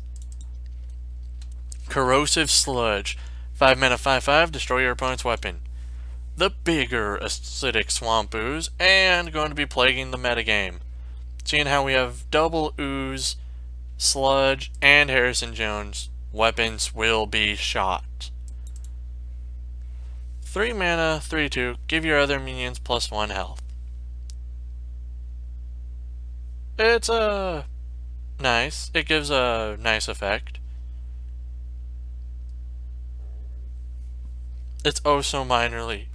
Corrosive Sludge. 5 mana, 5/5, destroy your opponent's weapon. The bigger acidic swamp ooze, and going to be plaguing the metagame. Seeing how we have double ooze, sludge, and Harrison Jones, weapons will be shot. 3 mana, 3/2, give your other minions +1 health. It's nice. It gives a nice effect. It's oh so minorly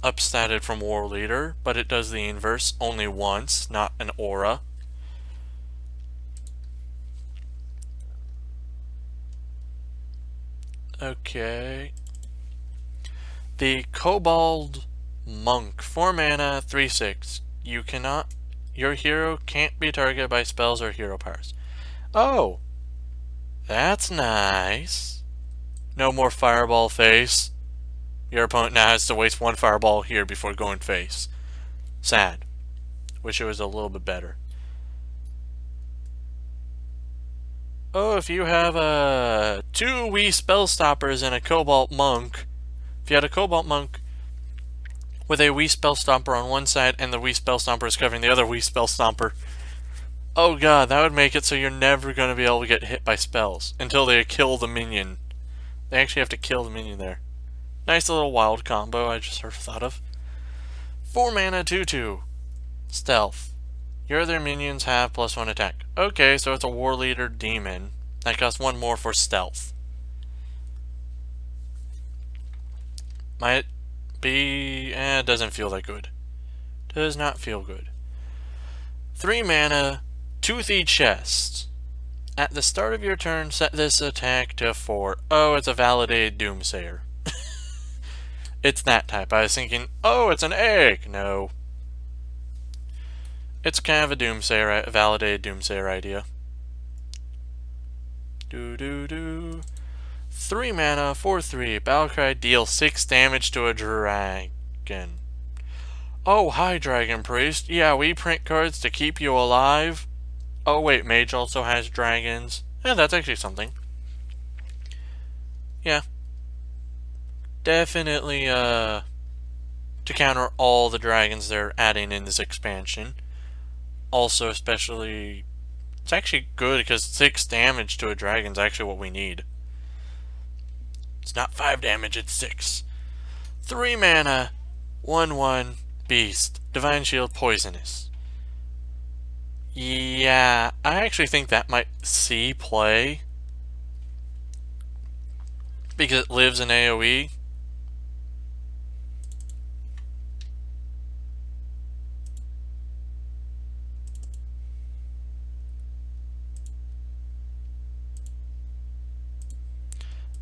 upstatted from War Leader, but it does the inverse only once, not an aura. Okay. The Kobold Monk, 4 mana, 3/6. Your hero can't be targeted by spells or hero powers. Oh, that's nice. No more fireball face. Your opponent now has to waste 1 fireball here before going face. Sad. Wish it was a little bit better. Oh, if you have 2 wee spell stoppers and a Cobalt Monk. If you had a Cobalt Monk with a wee spell stomper on one side and the wee spell stomper is covering the other wee spell stomper. Oh god, that would make it so you're never going to be able to get hit by spells until they kill the minion. They actually have to kill the minion there. Nice little wild combo I just thought of. 4 mana, 2/2. Stealth. Your other minions have +1 attack. Okay, so it's a War Leader demon. That costs 1 more for stealth. Might be... it doesn't feel that good. Does not feel good. 3 mana, Toothy Chest. At the start of your turn, set this attack to 4. Oh, it's a validated Doomsayer. It's that type. I was thinking, oh, it's an egg. No. It's kind of a Doomsayer, a validated Doomsayer idea. 3 mana, 4/3. Battlecry, deal 6 damage to a dragon. Oh, hi, Dragon Priest. Yeah, we print cards to keep you alive. Oh, wait, Mage also has dragons. Yeah, that's actually something. Yeah. Definitely, to counter all the dragons they're adding in this expansion. Also, especially, it's actually good because 6 damage to a dragon is actually what we need. It's not 5 damage, it's 6. 3 mana, 1/1, beast. Divine Shield, poisonous. Yeah, I actually think that might see play. Because it lives in AoE.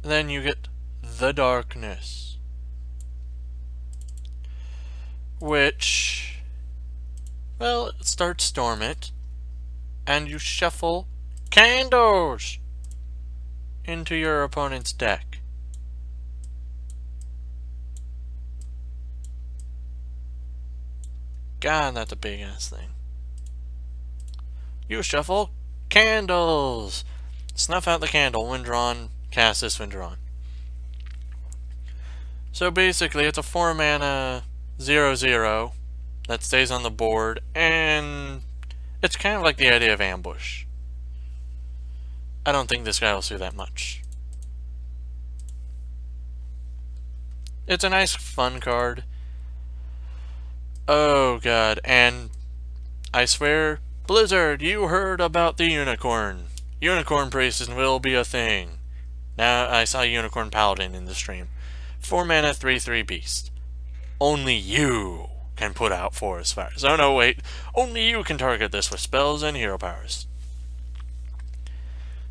Then you get the Darkness, which, well, start Storm it, and you shuffle candles into your opponent's deck. God, that's a big ass thing. You shuffle candles. Snuff out the candle when drawn. Cast this when drawn. So basically, it's a 4 mana 0/0 that stays on the board, and it's kind of like the idea of ambush. I don't think this guy will do that much. It's a nice, fun card. Oh god, and I swear, Blizzard, you heard about the Unicorn. Unicorn Priest will be a thing. Now, I saw Unicorn Paladin in the stream. 4 mana, 3/3 beast. Only you can put out forest fires. Oh no, wait. Only you can target this with spells and hero powers.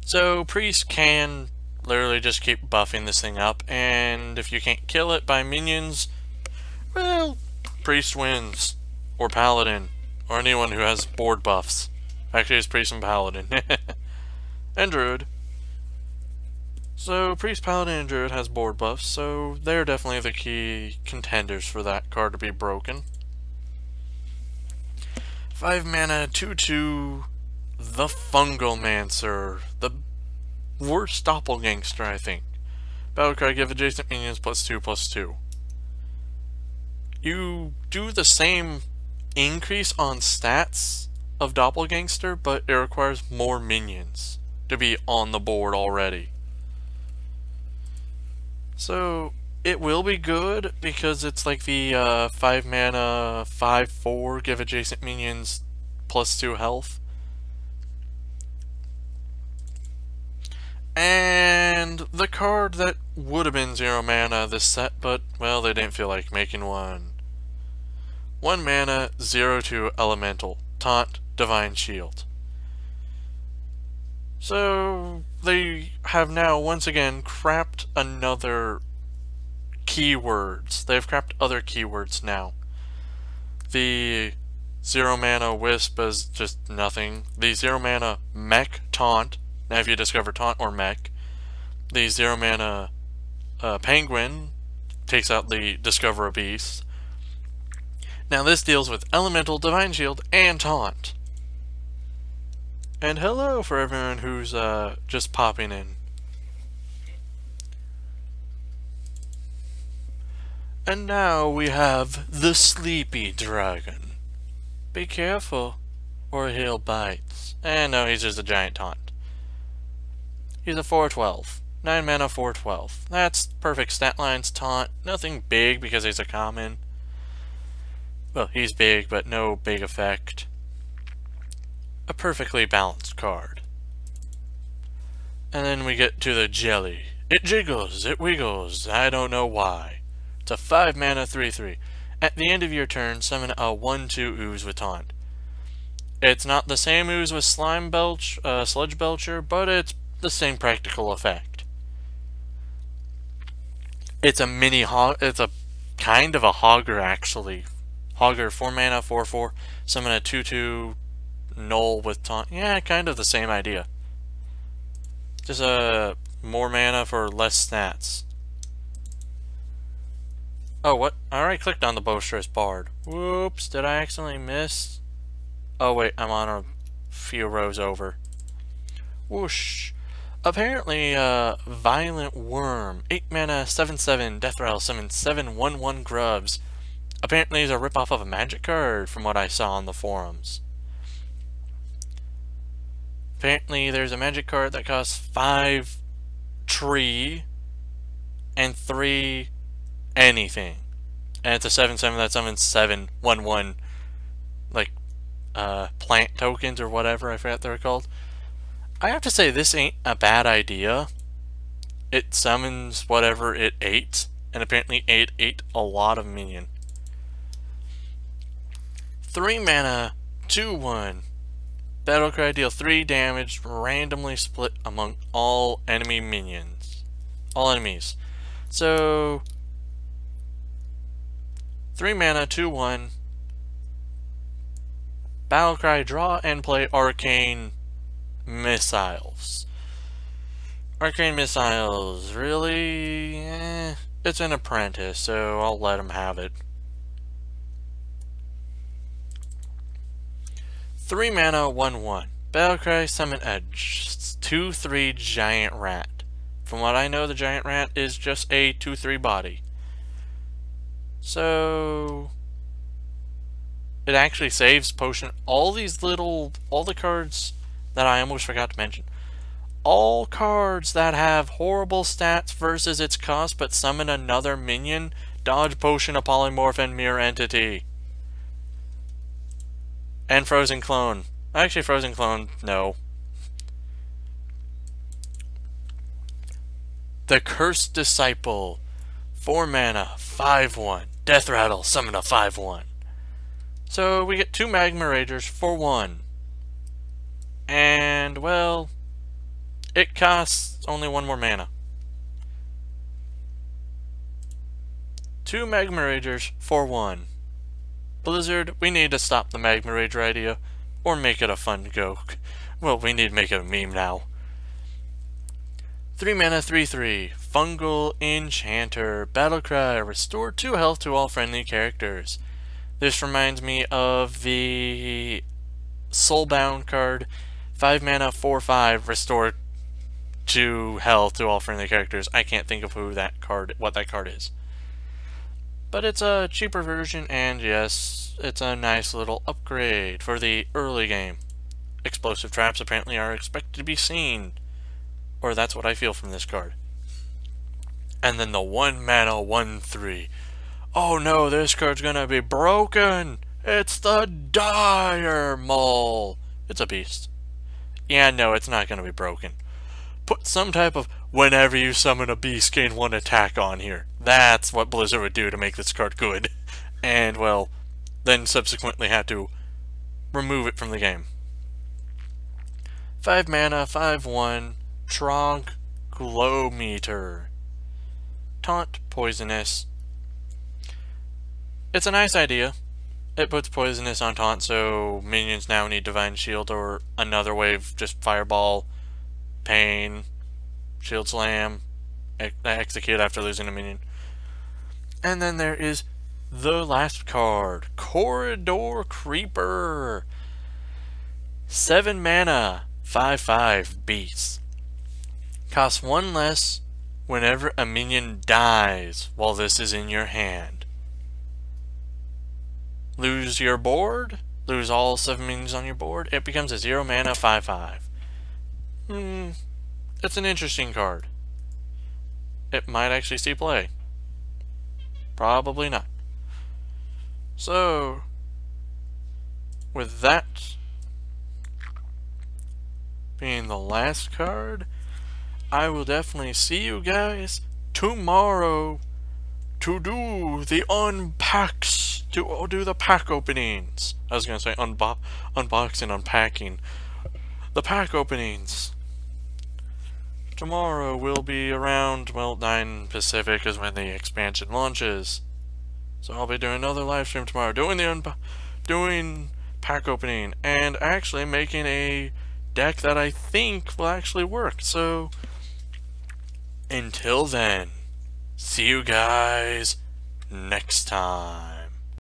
So Priest can literally just keep buffing this thing up, and if you can't kill it by minions, well, Priest wins. Or Paladin. Or anyone who has board buffs. Actually, it's Priest and Paladin. And Druid. So, Priest, Paladin, and Druid has board buffs, so they're definitely the key contenders for that card to be broken. 5 mana, 2/2, the Fungalmancer. The worst doppelgangster, I think. Battlecry, give adjacent minions +2/+2. You do the same increase on stats of doppelgangster, but it requires more minions to be on the board already. So it will be good because it's like the 5 mana 5/4 give adjacent minions +2 health. And the card that would have been 0 mana this set, but well, they didn't feel like making one. 1 mana 0/2 elemental taunt divine shield. So they have now once again crapped another keywords. They've crapped other keywords now. The 0 mana wisp is just nothing. The 0 mana mech taunt. Now if you discover taunt or mech. The 0 mana penguin takes out the discover a beast. Now this deals with elemental, divine shield, and taunt. And hello for everyone who's just popping in. And now we have the Sleepy Dragon. Be careful, or he'll bite. And no, he's just a giant taunt. He's a 4/12. 9 mana 4/12. That's perfect stat lines, taunt. Nothing big because he's a common. Well, he's big, but no big effect. A perfectly balanced card. And then we get to the jelly. It jiggles, it wiggles, I don't know why. It's a 5 mana 3/3. At the end of your turn, summon a 1/2 ooze with taunt. It's not the same ooze with sludge belcher, but it's the same practical effect. It's a mini hog. It's a kind of a hogger actually. Hogger 4 mana 4/4. Summon a 2/2 null with taunt. Yeah, kind of the same idea. Just more mana for less stats. Oh, what? I already clicked on the Bowstress Bard. Whoops, did I accidentally miss? Oh wait, I'm on a few rows over. Whoosh. Apparently, Violent Worm, 8 mana, 7/7, Death Rattle, summon 7 1/1 grubs. Apparently he's a ripoff of a magic card from what I saw on the forums. Apparently there's a magic card that costs 5 tree and 3 anything. And it's a 7/7 that summons 7 1/1 like plant tokens or whatever, I forgot they're called. I have to say this ain't a bad idea. It summons whatever it ate, and apparently it ate a lot of minion. 3 mana 2/1 Battlecry, deal 3 damage, randomly split among all enemy minions. All enemies. So 3 mana 2/1 Battlecry, draw and play Arcane Missiles. Arcane Missiles, really? It's an apprentice, so I'll let him have it. 3 mana 1/1 Battlecry, summon a 2/3 giant rat. From what I know, the giant rat is just a 2/3 body. So it actually saves potion. All the cards that I almost forgot to mention. All cards that have horrible stats versus its cost but summon another minion, dodge potion, a polymorph, and mirror entity. And Frozen Clone. Actually, Frozen Clone, no. The Cursed Disciple. 4 mana, 5/1. Death Rattle, summon a 5/1. So we get 2 Magma Ragers for 1. And, well, it costs only 1 more mana. 2 Magma Ragers for 1. Blizzard, we need to stop the Magma Rager idea, or make it a fun joke. Well, we need to make it a meme now. 3 mana, 3/3. Fungal Enchanter. Battlecry. Restore 2 health to all friendly characters. This reminds me of the Soulbound card. 5 mana, 4/5. Restore 2 health to all friendly characters. I can't think of what that card is. But it's a cheaper version, and yes, it's a nice little upgrade for the early game. Explosive traps apparently are expected to be seen. Or that's what I feel from this card. And then the 1 mana 1/3. Oh no, this card's gonna be broken! It's the Dire Maul! It's a beast. Yeah, no, it's not gonna be broken. Put some type of whenever you summon a beast gain 1 attack on here. That's what Blizzard would do to make this card good. And, well, then subsequently had to remove it from the game. 5 mana, 5/1, Troglometer. Taunt, poisonous. It's a nice idea. It puts poisonous on taunt, so minions now need Divine Shield or another wave, just Fireball, Pain, Shield Slam, execute after losing a minion. And then there is the last card, Corridor Creeper. 7 mana, 5/5 beast. Costs 1 less whenever a minion dies while this is in your hand. Lose your board, lose all 7 minions on your board, it becomes a 0 mana 5/5. It's an interesting card. It might actually see play. Probably not. So, with that being the last card, I will definitely see you guys tomorrow to do the unpacks, to do the pack openings. I was going to say unboxing, unpacking. The pack openings. Tomorrow will be around, well, 9 Pacific is when the expansion launches. So I'll be doing another live stream tomorrow, doing pack opening, and actually making a deck that I think will actually work. So, until then, see you guys next time.